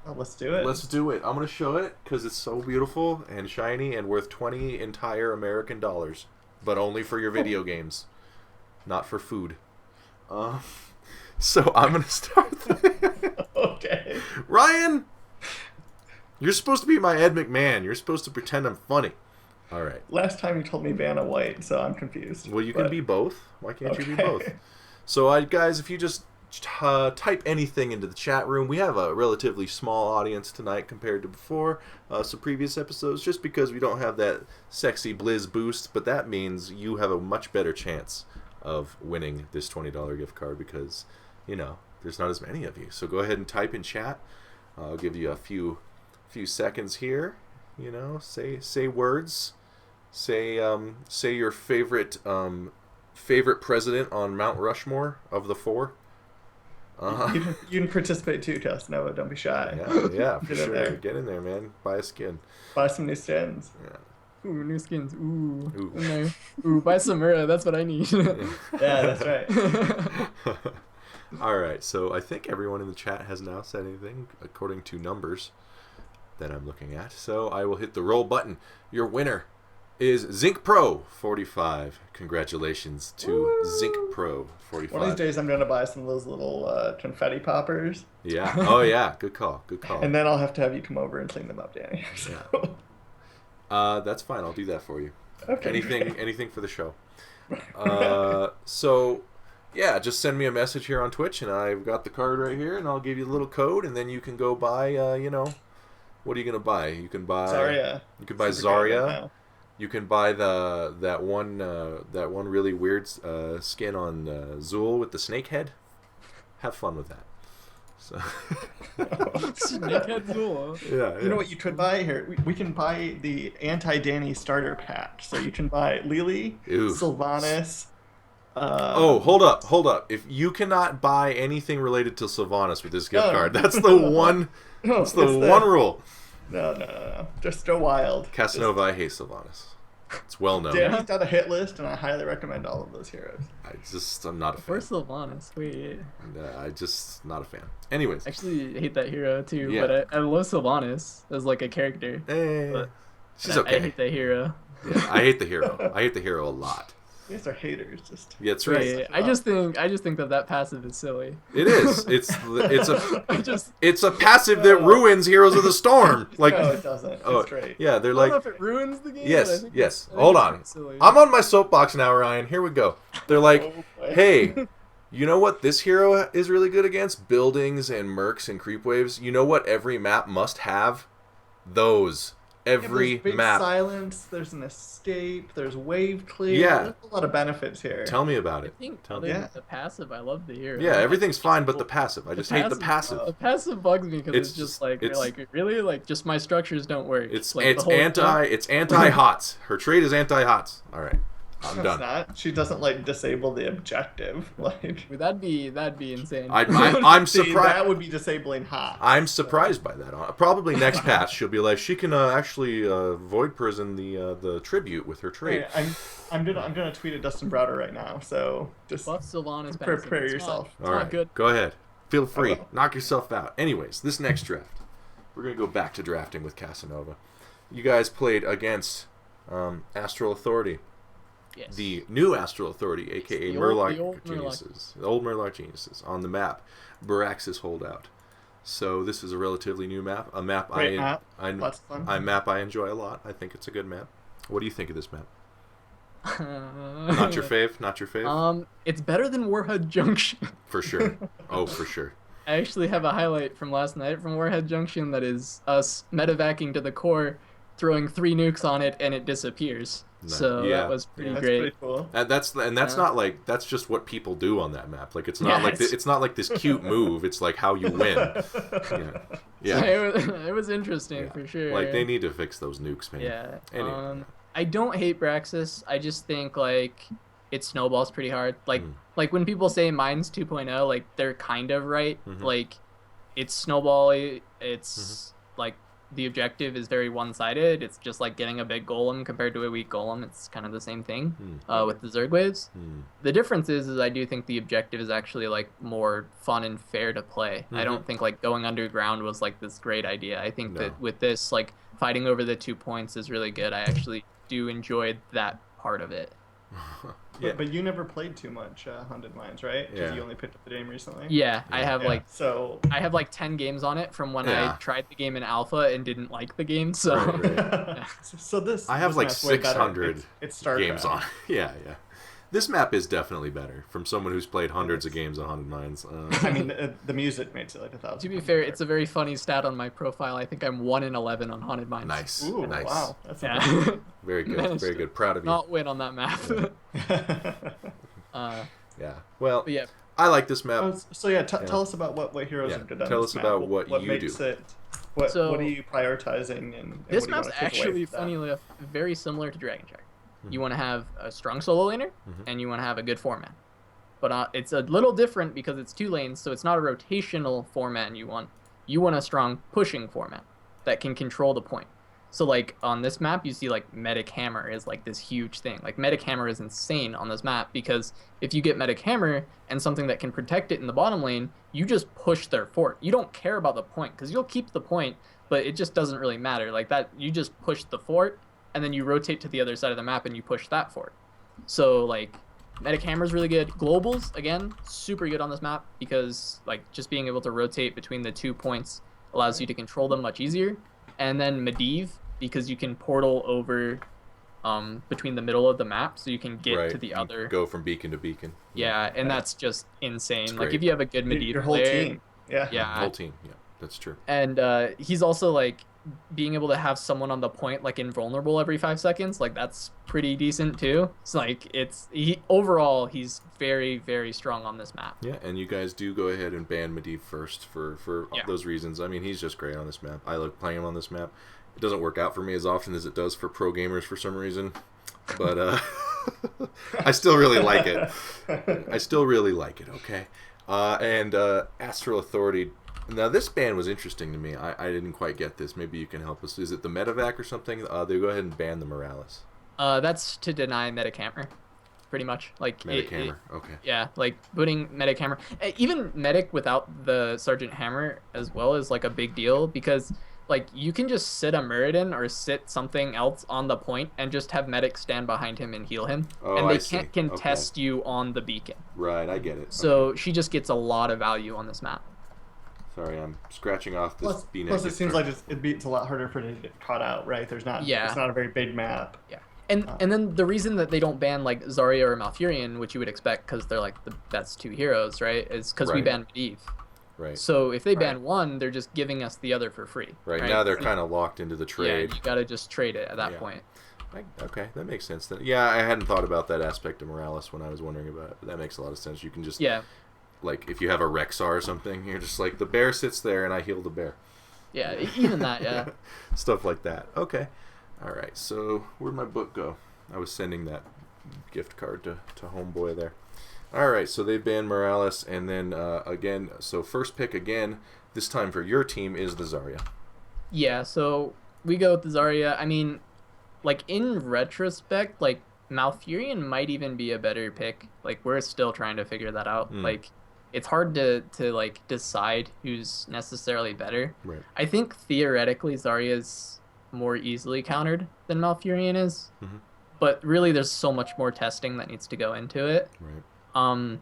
Oh, let's do it. Let's do it. I'm going to show it because it's so beautiful and shiny and worth 20 entire American dollars. But only for your video games. Not for food. So I'm going to start. Okay. Ryan! You're supposed to be my Ed McMahon. You're supposed to pretend I'm funny. All right. Last time you told me Vanna White, so I'm confused. Well, you can but- be both. Why can't you be Okay. both? So, guys, if you just type anything into the chat room, we have a relatively small audience tonight compared to before, some previous episodes, just because we don't have that sexy Blizz boost, but that means you have a much better chance of winning this $20 gift card because, there's not as many of you. So go ahead and type in chat. I'll give you a few seconds here. Say words. Say your favorite president on Mount Rushmore of the 4. You can participate too, Casanova. Don't be shy. Yeah, for Get in sure. there. Get in there, man. Buy a skin. Buy some new skins. Yeah. Ooh, new skins. Ooh. Ooh. In there. Ooh, buy some Mura. That's what I need. Yeah, that's right. All right, so I think everyone in the chat has now said anything according to numbers that I'm looking at. So I will hit the roll button. Your winner is Zinc Pro 45. Congratulations to Zinc Pro 45. One of these days, I'm gonna buy some of those little confetti poppers, Yeah. Oh yeah. Good call. and then I'll have to have you come over and clean them up, Danny. So, That's fine. I'll do that for you. okay. Anything for the show. So, yeah, just send me a message here on Twitch, and I've got the card right here, and I'll give you a little code, and then you can go buy. What are you gonna buy? You can buy Zarya. You can buy Super good right Zarya. now. You can buy that one really weird skin on Zool with the snake head. Have fun with that. So. Snakehead Zool. Yeah. You know what you could buy here? We can buy the anti-Danny starter pack. So you can buy Lily, Ew. Sylvanas. Oh, hold up. If you cannot buy anything related to Sylvanas with this gift No. card, that's the one. No, That's the it's one rule. No. Just go wild. Casanova, I hate Sylvanas. It's well known. Danny's got a hit list, and I highly recommend all of those heroes. I'm not a fan. Where's Sylvanas? Wait. I just not a fan. Anyways, Actually, hate that hero too, Yeah. but I love Sylvanas as like a character. eh, But she's I okay. hate that hero. Yeah, I hate the hero. I hate the hero a lot. These are haters. Just Yeah, that's Right. right. I just think that passive is silly. It is. It's I just a passive that ruins Heroes of the Storm. Like, no, it doesn't. oh, It's great. yeah, they're I don't know like, if it ruins the game. but I yes, think yes. I think Hold it's on. pretty silly. I'm on my soapbox now, Ryan. Here we go. They're like, Oh, boy. hey, you know what this hero is really good against? Buildings and mercs and creep waves. You know what every map must have? Those. Every there's big map. silence. There's an escape. There's wave clear. Yeah. There's a lot of benefits here. Tell me about I it. think Tell other me. than the passive, I love the hero. Yeah, everything's fine but the passive. I just hate the passive. The passive bugs me because It's it's just just- like, it's- you're like, really? Like, just my structures don't work. It's like, the whole time. it's anti-hots. Her trait is anti-hots. All right. I'm No, done. It's not. She doesn't like disable the objective. Like Dude, that'd be insane. I'm see, surprised. that would be disabling hot. I'm surprised by that. Probably next patch she'll be like she can actually void prison the tribute with her trait. Hey, I'm gonna tweet at Dustin Browder right now. So just Buff Sylvanas passive. prepare It's yourself. Not, it's All not right, good. go ahead. Feel free. will. Knock yourself out. Anyways, this next draft, we're gonna go back to drafting with Casanova. You guys played against Astral Authority. Yes. The new Astral Authority, aka The old Murloc Murloc. Geniuses, the old Murloc Geniuses, on the map, Baraxis Holdout. So this is a relatively new map, a map Great map. I Lots of fun. a map I enjoy a lot. I think it's a good map. What do you think of this map? Not your fave? Not your fave? It's better than Warhead Junction. For sure. Oh, for sure. I actually have a highlight from last night from Warhead Junction that is us medevacing to the core, throwing 3 nukes on it, and it disappears. Nice. So Yeah. that was pretty That's great. pretty cool. And that's Yeah. not like that's just what people do on that map. Like it's not Yes. it's not like this cute move. It's like how you win. Yeah. It was interesting Yeah. for sure. Like they need to fix those nukes, man. Yeah. Anyway. I don't hate Braxis. I just think like it snowballs pretty hard. Like when people say mine's 2.0, like they're kind of right. Mhm. Like it's snowbally. It's like the objective is very one-sided. It's just like getting a big golem compared to a weak golem. It's kind of the same thing with the Zerg waves. The difference is I do think the objective is actually like more fun and fair to play. I don't think like going underground was like this great idea. I think that with this like fighting over the 2 points is really good. I actually do enjoy that part of it. Yeah. But you never played too much Haunted Mines, right? Because Yeah. you only picked up the game recently. Yeah, I have Yeah, so I have like 10 games on it from when Yeah. I tried the game in alpha and didn't like the game. So Right. so this I have this like map's way better. 600 It's StarCraft. games on. Yeah. This map is definitely better from someone who's played hundreds of games on Haunted Mines. I mean, the music makes it like 1,000. to be fair, it's a very funny stat on my profile. I think I'm 1 in 11 on Haunted Mines. Nice. Ooh, Nice. wow. That's Yeah. Very good. Managed Very to good. Proud of you. Not win on that map. Yeah. Well, But yeah, I like this map. So yeah, tell us about what heroes Yeah, are good on tell this us map. about what you makes do. It, what So- are you prioritizing and this what do you map's wanna take away actually, from that? funny enough, very similar to Dragon Shark. You want to have a strong solo laner, and you want to have a good format. But it's a little different because it's 2 lanes, so it's not a rotational format you want. You want a strong pushing format that can control the point. So like on this map, you see like Medic Hammer is like this huge thing. Like Medic Hammer is insane on this map because if you get Medic Hammer and something that can protect it in the bottom lane, you just push their fort. You don't care about the point because you'll keep the point, but it just doesn't really matter. Like that, you just push the fort and then you rotate to the other side of the map and you push that fort. So like Medic Hammer is really good. Globals, again, super good on this map because like just being able to rotate between the 2 points allows you to control them much easier. And then Medivh, because you can portal over between the middle of the map so you can get to the You other. go from beacon to beacon. Yeah, and that's just insane. It's Like great. if you have a good Medivh Your whole player, team. Yeah. Yeah. The whole team. Yeah, that's true. And he's also like being able to have someone on the point like invulnerable every 5 seconds, like that's pretty decent too. It's like overall he's very, very strong on this map. Yeah, and you guys do go ahead and ban Medivh first for Yeah. those reasons. I mean, he's just great on this map. I like playing him on this map. It doesn't work out for me as often as it does for pro gamers for some reason, but I still really like it. I still really like it. Okay, and Astral Authority. Now this ban was interesting to me. I didn't quite get this. Maybe you can help us. Is it the medevac or something? They go ahead and ban the Morales. That's to deny Medic Hammer, pretty much. Like Medic Hammer. Okay. Yeah, like putting Medic Hammer, even Medic without the Sergeant Hammer as well is like a big deal because like you can just sit a Muradin or sit something else on the point and just have medics stand behind him and heal him, Oh, and they I see. can't contest you on the beacon. Right, I get it. So Okay. she just gets a lot of value on this map. Sorry, I'm scratching off this Plus, it seems like it's a lot harder for it to get caught out, right? It's not a very big map. Yeah. And then the reason that they don't ban like Zarya or Malfurion, which you would expect because they're like the best two heroes, right, is because we ban Medivh. Right. So if they ban one, they're just giving us the other for free. Right, now they're kind of locked into the trade. Yeah, you gotta just trade it at that point. Okay, that makes sense then. Yeah, I hadn't thought about that aspect of Morales when I was wondering about it, but that makes a lot of sense. You can just like if you have a Rexar or something, you're just like the bear sits there and I heal the bear. Yeah, even that, yeah. Stuff like that. Okay. All right. So where'd my book go? I was sending that gift card to homeboy there. All right. So they banned Morales, and then again. So first pick again. This time for your team is the Zarya. Yeah. So we go with the Zarya. I mean, like in retrospect, like Malfurion might even be a better pick. Like we're still trying to figure that out. Like it's hard to like decide who's necessarily better. Right. I think theoretically Zarya's more easily countered than Malfurion is. Mm-hmm. But really there's so much more testing that needs to go into it. Right.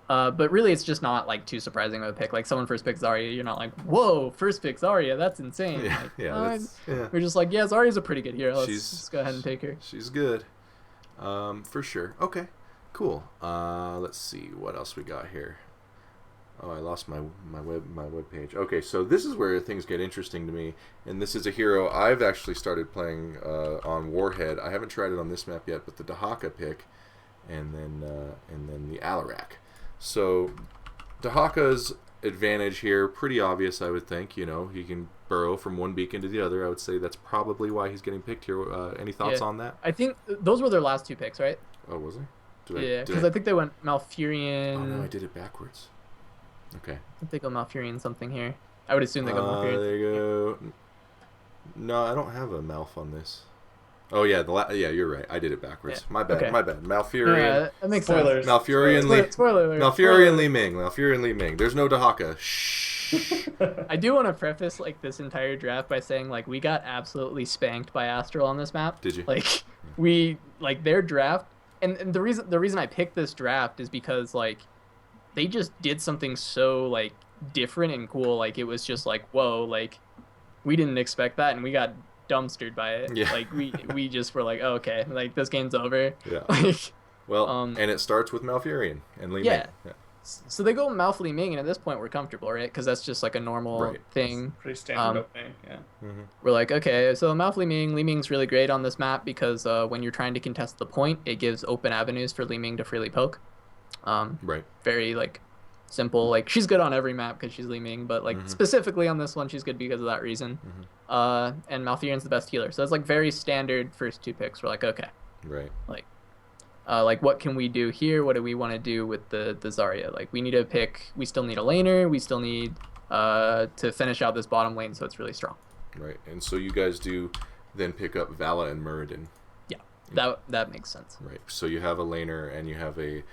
But really it's just not like too surprising of a pick. Like someone first picks Zarya, you're not like, whoa, first pick Zarya, that's insane. Yeah, like, yeah. We're just like, yeah, Zarya's a pretty good hero. Let's go ahead and take her. She's good. For sure. Okay. Cool. Let's see what else we got here. Oh, I lost my web page. Okay, so this is where things get interesting to me, and this is a hero I've actually started playing on Warhead. I haven't tried it on this map yet, but the Dahaka pick, and then the Alarak. So Dahaka's advantage here, pretty obvious, I would think. You know, he can burrow from one beacon to the other. I would say that's probably why he's getting picked here. Any thoughts on that? I think those were their last two picks, right? Oh, was it? Because I think they went Malfurion. Oh no, I did it backwards. Okay. I think they go Malfurion something here. I would assume they go Malfurion. There you go. No, I don't have a Malf on this. Oh yeah, yeah, you're right. I did it backwards. Yeah. My bad. Okay. My bad. Malfurion. Yeah, that makes Spoilers. sense. Malfurion Li. Spoiler alert. Malfurion Li Ming. Malfurion Li Ming. There's no Dahaka. Shh. I do want to preface like this entire draft by saying like we got absolutely spanked by Astral on this map. Did you? Like we like their draft, and the reason I picked this draft is because like they just did something so like different and cool. Like it was just like, whoa, like we didn't expect that, and we got dumpstered by it. Yeah. Like we just were like, oh, okay, like this game's over. Yeah. Like, well, and it starts with Malfurion and Li Ming. Yeah. So they go Malf Li Ming, and at this point we're comfortable, right? Because that's just like a normal thing. It's pretty standard opening, yeah. Mm-hmm. We're like, okay, so Malf Li Ming. Li Ming's really great on this map because when you're trying to contest the point, it gives open avenues for Li Ming to freely poke. Right. Very like simple. Like she's good on every map because she's Li Ming, but like specifically on this one, she's good because of that reason. And Malfurion's the best healer, so it's like very standard first two picks. We're like, okay, right. Like what can we do here? What do we want to do with the Zarya? Like we need to pick. We still need a laner. We still need to finish out this bottom lane so it's really strong. Right. And so you guys do then pick up Vala and Muradin. Yeah, that makes sense. Right. So you have a laner and you have a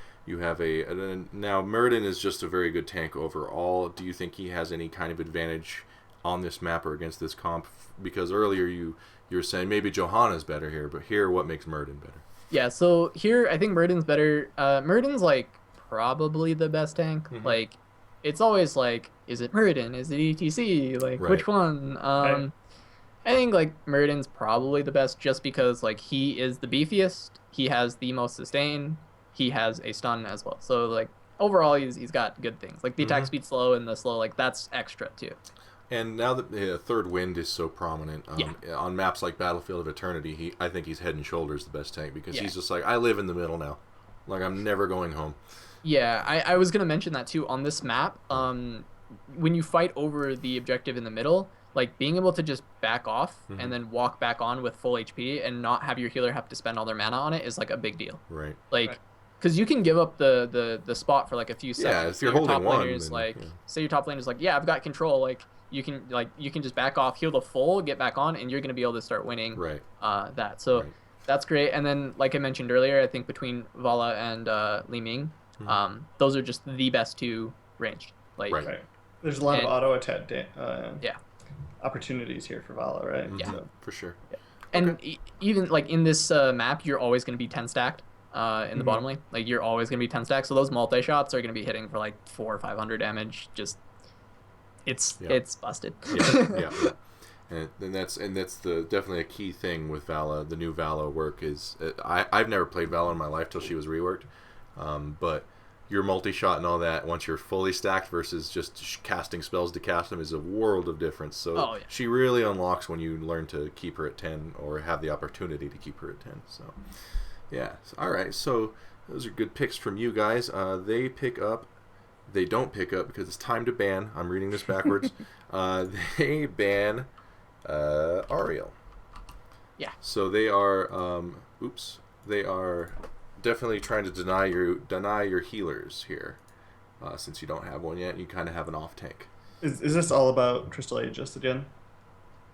now Muradin is just a very good tank overall. Do you think he has any kind of advantage on this map or against this comp? Because earlier you were saying maybe Johanna's better here, but here what makes Muradin better? Yeah, so here I think Muradin's better. Muradin's like probably the best tank. Like it's always like, is it Muradin? Is it ETC? Like which one? I think like Muradin's probably the best just because like he is the beefiest. He has the most sustain. He has a stun as well. So like overall he's got good things. Like the attack speed slow and the slow, like that's extra too. And now that the third wind is so prominent on maps like Battlefield of Eternity, I think he's head and shoulders the best tank because he's just like, I live in the middle now. Like I'm never going home. Yeah, I was going to mention that too. On this map, when you fight over the objective in the middle, like being able to just back off and then walk back on with full HP and not have your healer have to spend all their mana on it is like a big deal. Right. Like, because you can give up the spot for like a few seconds. Yeah, if you're holding one. Say your top laner's like, yeah, I've got control. Like you can just back off, heal the full, get back on, and you're going to be able to start winning. Right. That's great. And then, like I mentioned earlier, I think between Vala and Li Ming, those are just the best two ranged. Like, There's a lot of auto attack. opportunities here for Vala, right? Yeah. So, For sure. And Okay. even like in this map, you're always going to be 10 stacked in the bottom lane. Like you're always going to be 10 stacked. So those multi shots are going to be hitting for like 400 or 500 damage. Just it's busted. Yeah. And that's the definitely a key thing with Vala. The new Vala work is I've never played Vala in my life till she was reworked, but your multi-shot and all that once you're fully stacked versus just casting spells to cast them is a world of difference. So she really unlocks when you learn to keep her at 10 or have the opportunity to keep her at 10. So yeah, all right. So those are good picks from you guys. They don't pick up because it's time to ban. I'm reading this backwards. They ban Ariel. Yeah. So they are they are definitely trying to deny your healers here, since you don't have one yet. You kind of have an off tank. is this all about Crystal Aegis again?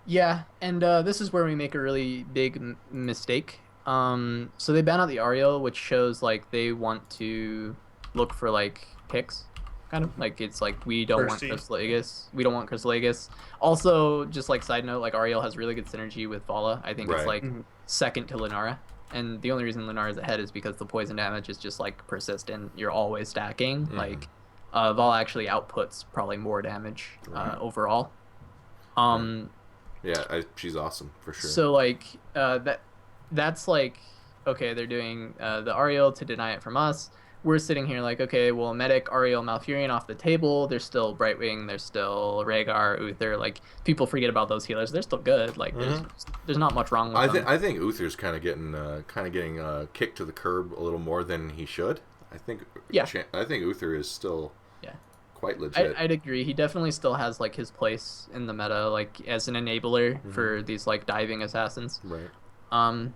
Yeah, and this is where we make a really big mistake. So they ban out the Ariel, which shows like they want to look for like picks. Kind of like it's like we don't want Crystal Aegis. We don't want Crystal Aegis. Also, just like side note, like Ariel has really good synergy with Vala. I think it's like second to Lunara. And the only reason Lunara's ahead is because the poison damage is just like persistent. You're always stacking. Like Vala actually outputs probably more damage overall. She's awesome for sure. So like that's like okay, they're doing the Ariel to deny it from us. We're sitting here like, okay, well, Medic, Ariel, Malfurion off the table. There's still Brightwing. There's still Rhaegar, Uther. Like, people forget about those healers. They're still good. Like, there's not much wrong with them. I think Uther's kind of getting kicked to the curb a little more than he should. I think Uther is still quite legit. I'd agree. He definitely still has like his place in the meta, like as an enabler for these like diving assassins. Right.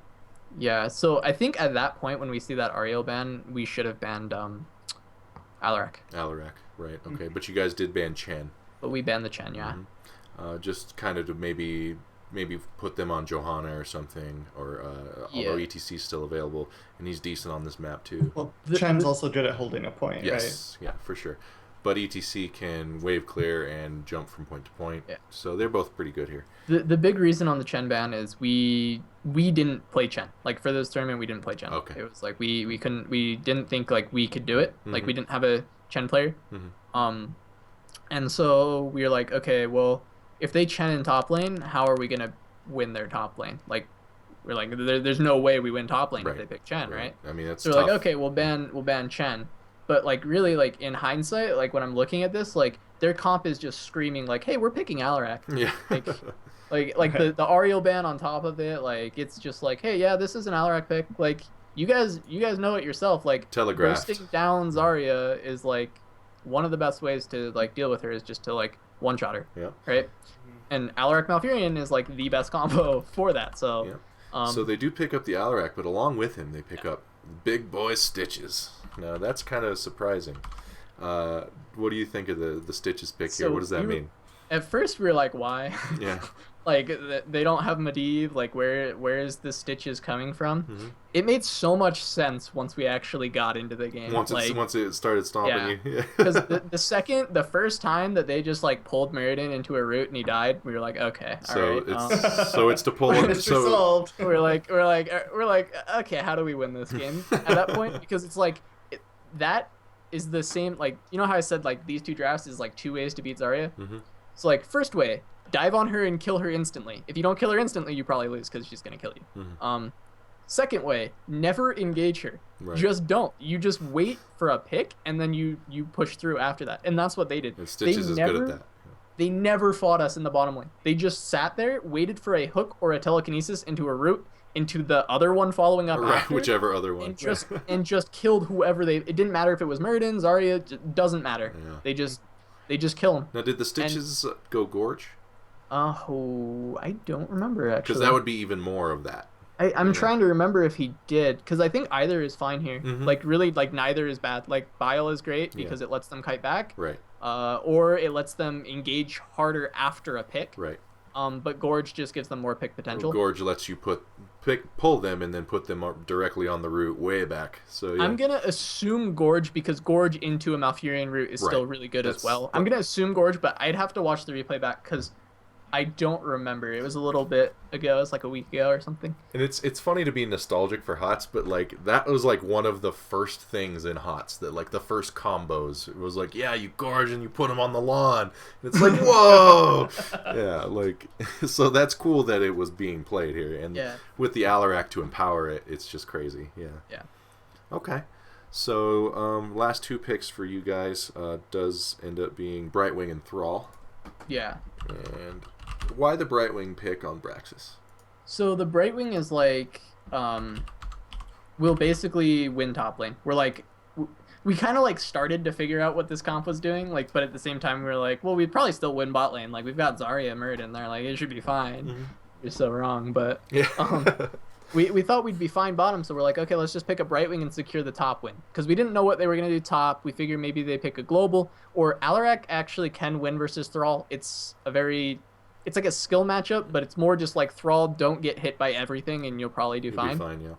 Yeah, so I think at that point when we see that Ariel ban, we should have banned Alarak. Alarak, right. Okay, but you guys did ban Chen. But we banned the Chen, yeah. Just kind of to maybe put them on Johanna or something, or although ETC's still available, and he's decent on this map too. Well, Chen's also good at holding a point, yes, right? Yeah, for sure. But ETC can wave clear and jump from point to point, so they're both pretty good here. The big reason on the Chen ban is we didn't play Chen. Like for this tournament, we didn't play Chen. Okay. It was like we didn't think like we could do it. Like we didn't have a Chen player. And so we were like, okay, well, if they Chen in top lane, how are we gonna win their top lane? Like we're like, there's no way we win top lane if they pick Chen, right? I mean, that's so we're like, okay, we'll ban Chen. But like really, like in hindsight, like when I'm looking at this, like their comp is just screaming like, "Hey, we're picking Alarak." Yeah. Like the Ariel ban on top of it, like it's just like, "Hey, yeah, this is an Alarak pick." Like you guys know it yourself. Like roasting down Zarya is like one of the best ways to like deal with her is just to like one shot her. Yeah. Right. And Alarak Malfurion is like the best combo for that. So. Yeah. So they do pick up the Alarak, but along with him, they pick up big boy Stitches. Now that's kind of surprising. What do you think of the Stitches pick here? What does that mean? At first we were like, why? Yeah. Like they don't have Medivh. Like where is the Stitches coming from? It made so much sense once we actually got into the game. Once it started stomping you. Because the first time that they just like pulled Meriden into a root and he died, we were like, okay, all right. So it's to pull him. So solved. We're like, okay, how do we win this game at that point? Because it's like that is the same. Like you know how I said like these two drafts is like two ways to beat Zarya. So like first way, dive on her and kill her instantly. If you don't kill her instantly, you probably lose because she's gonna kill you. Second way, never engage her. Right. Just don't. You just wait for a pick and then you push through after that. And that's what they did. And Stitches is good at that. They never fought us in the bottom lane. They just sat there, waited for a hook or a telekinesis into a root, into the other one following up after, whichever other one. And just killed whoever they. It didn't matter if it was Meriden, Zarya. It doesn't matter. Yeah. They just kill him. Now, did the Stitches go Gorge? Oh, I don't remember actually. Because that would be even more of that. I'm trying to remember if he did, because I think either is fine here. Like really, like neither is bad. Like Bile is great because it lets them kite back. Right. Or it lets them engage harder after a pick. Right. But Gorge just gives them more pick potential. Gorge lets you pull them and then put them up directly on the route way back. So yeah. I'm gonna assume Gorge because Gorge into a Malfurion route is still really good as well. I'm gonna assume Gorge, but I'd have to watch the replay back because I don't remember. It was a little bit ago. It was like a week ago or something. And it's funny to be nostalgic for HOTS, but like that was like one of the first things in HOTS that like the first combos. It was like, yeah, you gorge and you put them on the lawn. And it's like, whoa, yeah, like so that's cool that it was being played here, and with the Alarak to empower it, it's just crazy. Yeah. Okay. So last two picks for you guys does end up being Brightwing and Thrall. Yeah. And why the Brightwing pick on Braxis? So the Brightwing is like, we'll basically win top lane. We're like, we kind of like started to figure out what this comp was doing, like, but at the same time we were like, well, we'd probably still win bot lane. Like we've got Zarya Murd in there, like it should be fine. Mm-hmm. You're so wrong, but yeah. We thought we'd be fine bottom, so we're like, okay, let's just pick a Brightwing and secure the top win. Because we didn't know what they were going to do top. We figured maybe they pick a global. Or Alarak actually can win versus Thrall. It's like a skill matchup, but it's more just like Thrall don't get hit by everything and you'll probably do fine. Be fine, yeah.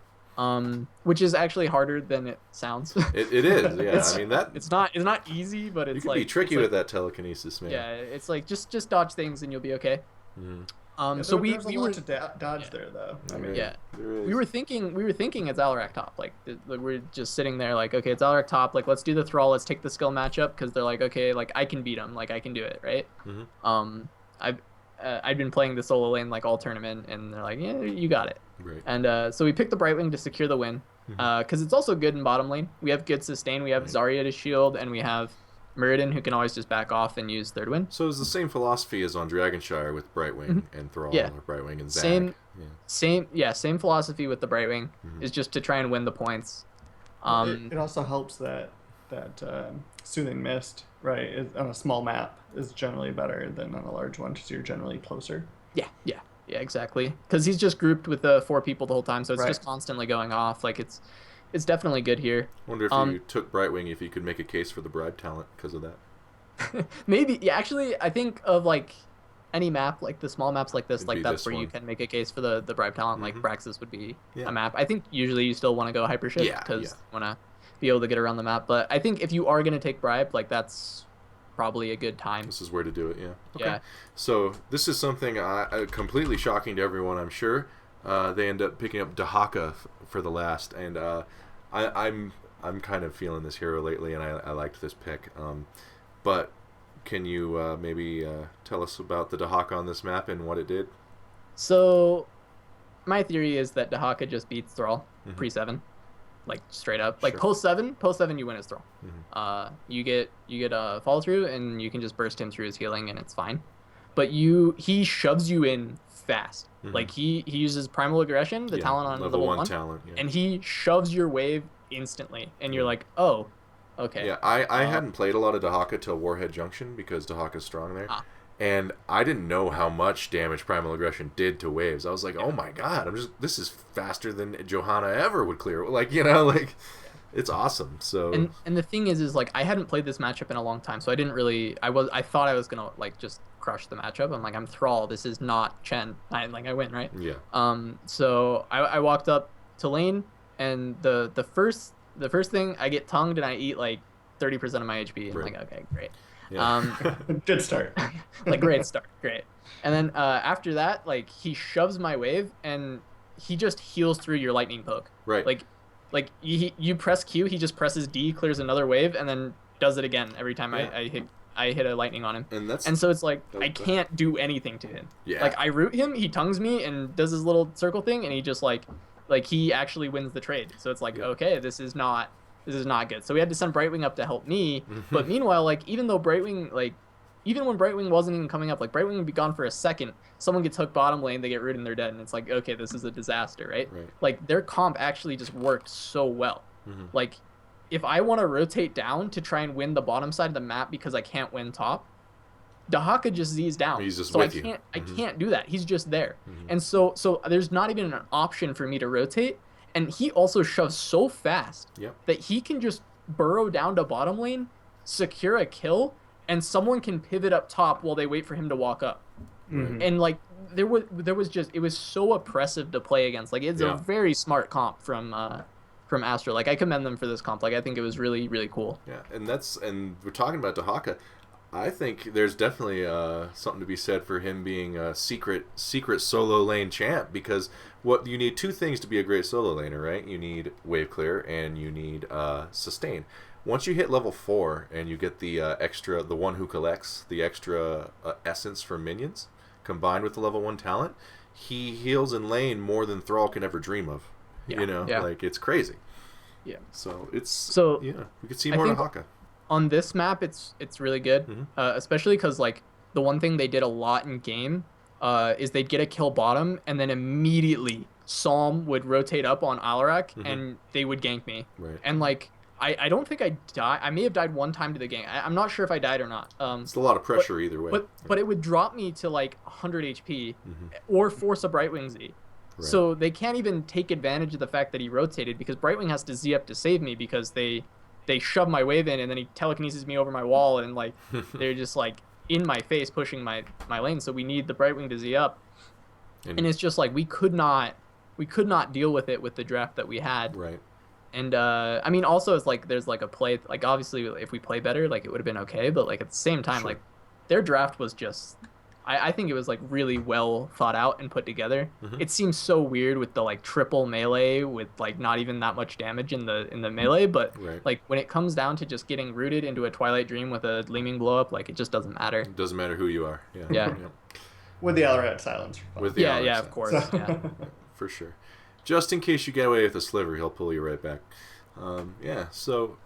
Which is actually harder than it sounds. It is, yeah. I mean that it's not easy, but it's you can like be tricky like, with that telekinesis, man. Yeah, it's like just dodge things and you'll be okay. Mm-hmm. So there's we a were lot to dodge there, though. I mean, we were thinking it's Alarak top. Like we're just sitting there, like, okay, it's Alarak top. Like let's do the Thrall. Let's take the skill matchup because they're like, okay, like I can beat him. Like I can do it, right? Mm-hmm. I've been playing the solo lane like all tournament, and they're like, yeah, you got it. Right. And so we picked the Brightwing to secure the win, because it's also good in bottom lane. We have good sustain. We have Zarya to shield, and we have Muradin, who can always just back off and use third win. So it's the same philosophy as on Dragonshire with Brightwing and Thrall, or Brightwing and Zag. Same philosophy with the Brightwing is just to try and win the points. It also helps that Soothing Mist, right, on a small map is generally better than on a large one because you're generally closer. Yeah, exactly. Because he's just grouped with 4 people the whole time, so it's just constantly going off. Like it's definitely good here. Wonder if you took Brightwing, if you could make a case for the bribe talent because of that. Maybe. Yeah, actually, I think of like any map, like the small maps like this, like that's where you can make a case for the bribe talent. Like Braxis would be a map. I think usually you still want to go hyper shift because you want to be able to get around the map. But I think if you are going to take bribe, like that's probably a good time. This is where to do it, Okay. So this is something completely shocking to everyone, I'm sure. They end up picking up Dahaka for the last, and I'm kind of feeling this hero lately, and I liked this pick. But can you maybe tell us about the Dahaka on this map and what it did? So my theory is that Dahaka just beats Thrall pre-7, like straight up. Like post-7 you win as Thrall. You get a follow through, and you can just burst him through his healing, and it's fine. But he shoves you in fast. Like he uses primal aggression, the talent on level 1 talent, and he shoves your wave instantly, and you're like, oh, okay. Yeah, I hadn't played a lot of Dahaka till Warhead Junction because Dahaka's strong there, and I didn't know how much damage primal aggression did to waves. I was like, oh my god, this is faster than Johanna ever would clear. Like it's awesome. So and the thing is like I hadn't played this matchup in a long time, so I didn't really. I thought I was gonna like just crush the matchup. I'm like, I'm Thrall. This is not Chen. I win, right? Yeah. So I walked up to lane, and the first thing I get tongued and I eat like 30% of my HP. I'm like, okay, great. Yeah. Good start. Like great start, great. And then after that, like he shoves my wave and he just heals through your lightning poke. Right. Like you press Q, he just presses D, clears another wave, and then does it again every time I hit a lightning on him. And so it's like I can't do anything to him. Yeah. Like I root him, he tongues me and does his little circle thing, and he just like he actually wins the trade. So it's like okay, this is not good. So we had to send Brightwing up to help me. But meanwhile, like even when Brightwing wasn't even coming up, like Brightwing would be gone for a second, someone gets hooked bottom lane, they get rooted and they're dead, and it's like, okay, this is a disaster, right? Like their comp actually just worked so well. Like if I want to rotate down to try and win the bottom side of the map because I can't win top, Dahaka just Z's down. He's just so with you. I can't do that. He's just there. And so there's not even an option for me to rotate. And he also shoves so fast that he can just burrow down to bottom lane, secure a kill, and someone can pivot up top while they wait for him to walk up. And like there was just, it was so oppressive to play against. Like it's a very smart comp from Astro. Like I commend them for this comp. Like I think it was really, really cool. Yeah, and we're talking about Dahaka. I think there's definitely something to be said for him being a secret solo lane champ, because what you need two things to be a great solo laner, right? You need wave clear and you need sustain. Once you hit level 4 and you get the the one who collects the extra essence from minions combined with the level 1 talent, he heals in lane more than Thrall can ever dream of. Yeah, You know, yeah. like it's crazy. Yeah. So it's So yeah, we could see I more to think Haka. on this map, it's really good, Mhm. especially because like the one thing they did a lot in game is they'd get a kill bottom and then immediately Psalm would rotate up on Alarak and they would gank me. Right. And like I don't think I died. I may have died one time to the gank. I'm not sure if I died or not. It's a lot of pressure either way. But it would drop me to like 100 HP Mhm. or force a Brightwing Z. Right. So they can't even take advantage of the fact that he rotated because Brightwing has to Z up to save me because they shove my wave in and then he telekinesis me over my wall and like they're just like in my face pushing my lane. So we need the Brightwing to Z up. And it's just like we could not deal with it with the draft that we had. Right. And I mean also it's like there's like a play like obviously if we play better like it would have been okay, but like at the same time Sure. like their draft was just I think it was like really well thought out and put together. Mhm. It seems so weird with the like triple melee with like not even that much damage in the melee, but Right. like when it comes down to just getting rooted into a Twilight Dream with a Gleaming Blow Up, like it just doesn't matter. It doesn't matter who you are. Yeah. Yeah. With the Alarat silence. With the Yeah, Alex, yeah, of course. Yeah. for sure. Just in case you get away with a sliver, he'll pull you right back. Yeah. So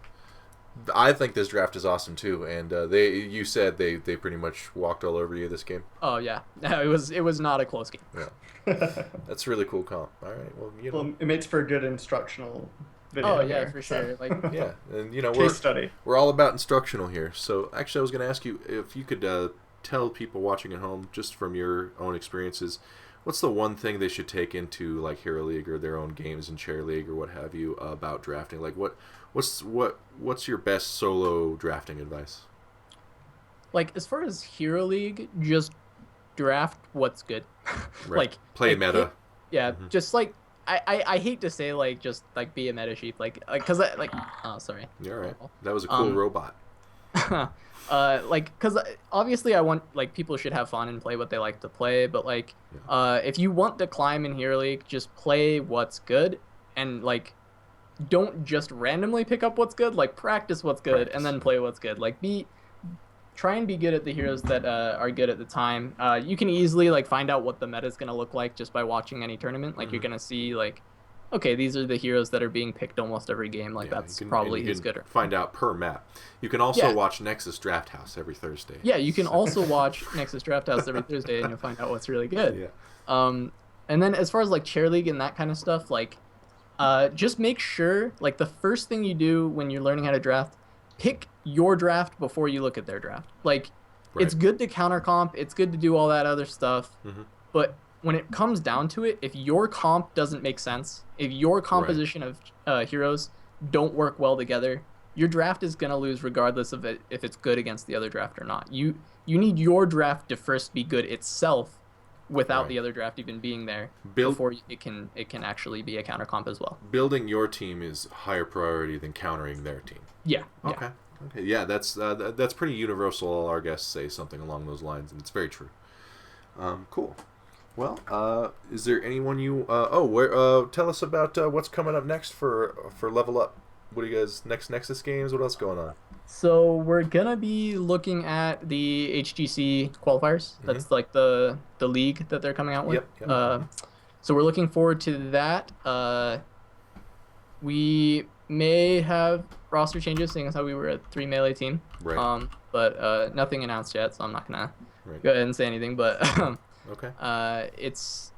I think this draft is awesome too, and you said they pretty much walked all over you this game. Oh yeah. No, it was not a close game. Yeah. That's a really cool comp. All right. Well, you know. Well, it makes for a good instructional video. Oh yeah, here, for so. sure. Like Yeah, and you know Case study. we're all about instructional here. So actually, I was going to ask you if you could tell people watching at home, just from your own experiences, what's the one thing they should take into like Hero League or their own games in Chair League or what have you about drafting? Like what's your best solo drafting advice? like as far as Hero League, just draft what's good. Right. Like Play like, meta. Yeah, just like I hate to say like just like be a meta sheep like because like oh sorry. Yeah, all right. That was a cool robot. Like because obviously I want like people should have fun and play what they like to play, but like if you want to climb in Hero League, just play what's good and like don't just randomly pick up what's good, like practice what's good and then play what's good. Like try and be good at the heroes that are good at the time. You can easily like find out what the meta is going to look like just by watching any tournament. Like you're going to see like, okay, these are the heroes that are being picked almost every game. Like that's probably who's good. Find out per map. You can also watch Nexus Drafthouse every Thursday. Yeah, you can also watch Nexus Drafthouse every Thursday and you'll find out what's really good. Yeah. And then as far as like Chair League and that kind of stuff, like just make sure like the first thing you do when you're learning how to draft, pick your draft before you look at their draft. Like it's good to counter comp, it's good to do all that other stuff, but when it comes down to it, if your comp doesn't make sense, if your composition of heroes don't work well together, your draft is going to lose regardless of if it's good against the other draft or not. You need your draft to first be good itself without the other draft even being there before it can actually be a counter comp as well. Building your team is higher priority than countering their team. Yeah. Okay. Okay. Yeah, that's pretty universal. All our guests say something along those lines, and it's very true. Cool. Well, is there anyone you? Tell us about what's coming up next for Level Up. What do you guys next Nexus games? What else going on? So we're gonna be looking at the HGC qualifiers. That's like the league that they're coming out with. Yep. So we're looking forward to that. We may have roster changes, seeing as how we were a 3 melee team. Right. But nothing announced yet, so I'm not gonna go ahead and say anything. But okay. It's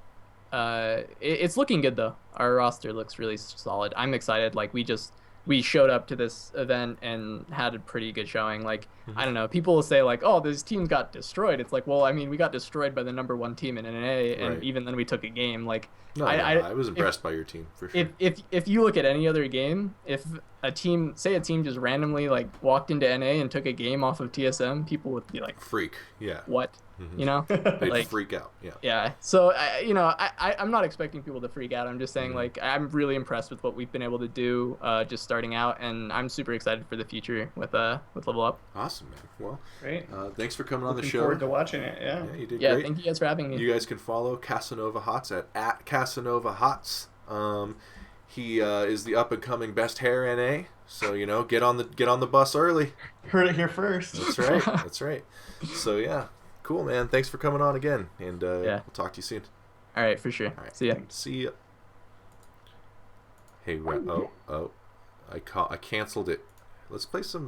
looking good though. Our roster looks really solid. I'm excited. Like we showed up to this event and had a pretty good showing. Like I don't know, people will say like, oh, this team got destroyed. It's like, well, I mean, we got destroyed by the #1 team in NA, and even then we took a game. Like I was impressed by your team for sure. If you look at any other game, if a team just randomly like walked into NA and took a game off of TSM, people would be like, freak. Yeah. What? You know, they'd like, freak out. Yeah. Yeah. So I'm not expecting people to freak out. I'm just saying like I'm really impressed with what we've been able to do just starting out, and I'm super excited for the future with Level Up. Awesome. Awesome, man. Well, Great. Thanks for coming on the Looking show. forward to watching it. Yeah. Yeah, you did Yeah, great. thank you guys for having me. You guys can follow CasanovaHOTS at CasanovaHOTS. He is the up and coming best hair NA. So get on the bus early. Heard it here first. That's right. That's right. So yeah, cool, man. Thanks for coming on again, and Yeah. we'll talk to you soon. All right, for sure. All right. See ya. See ya. Hey, I canceled it. Let's play some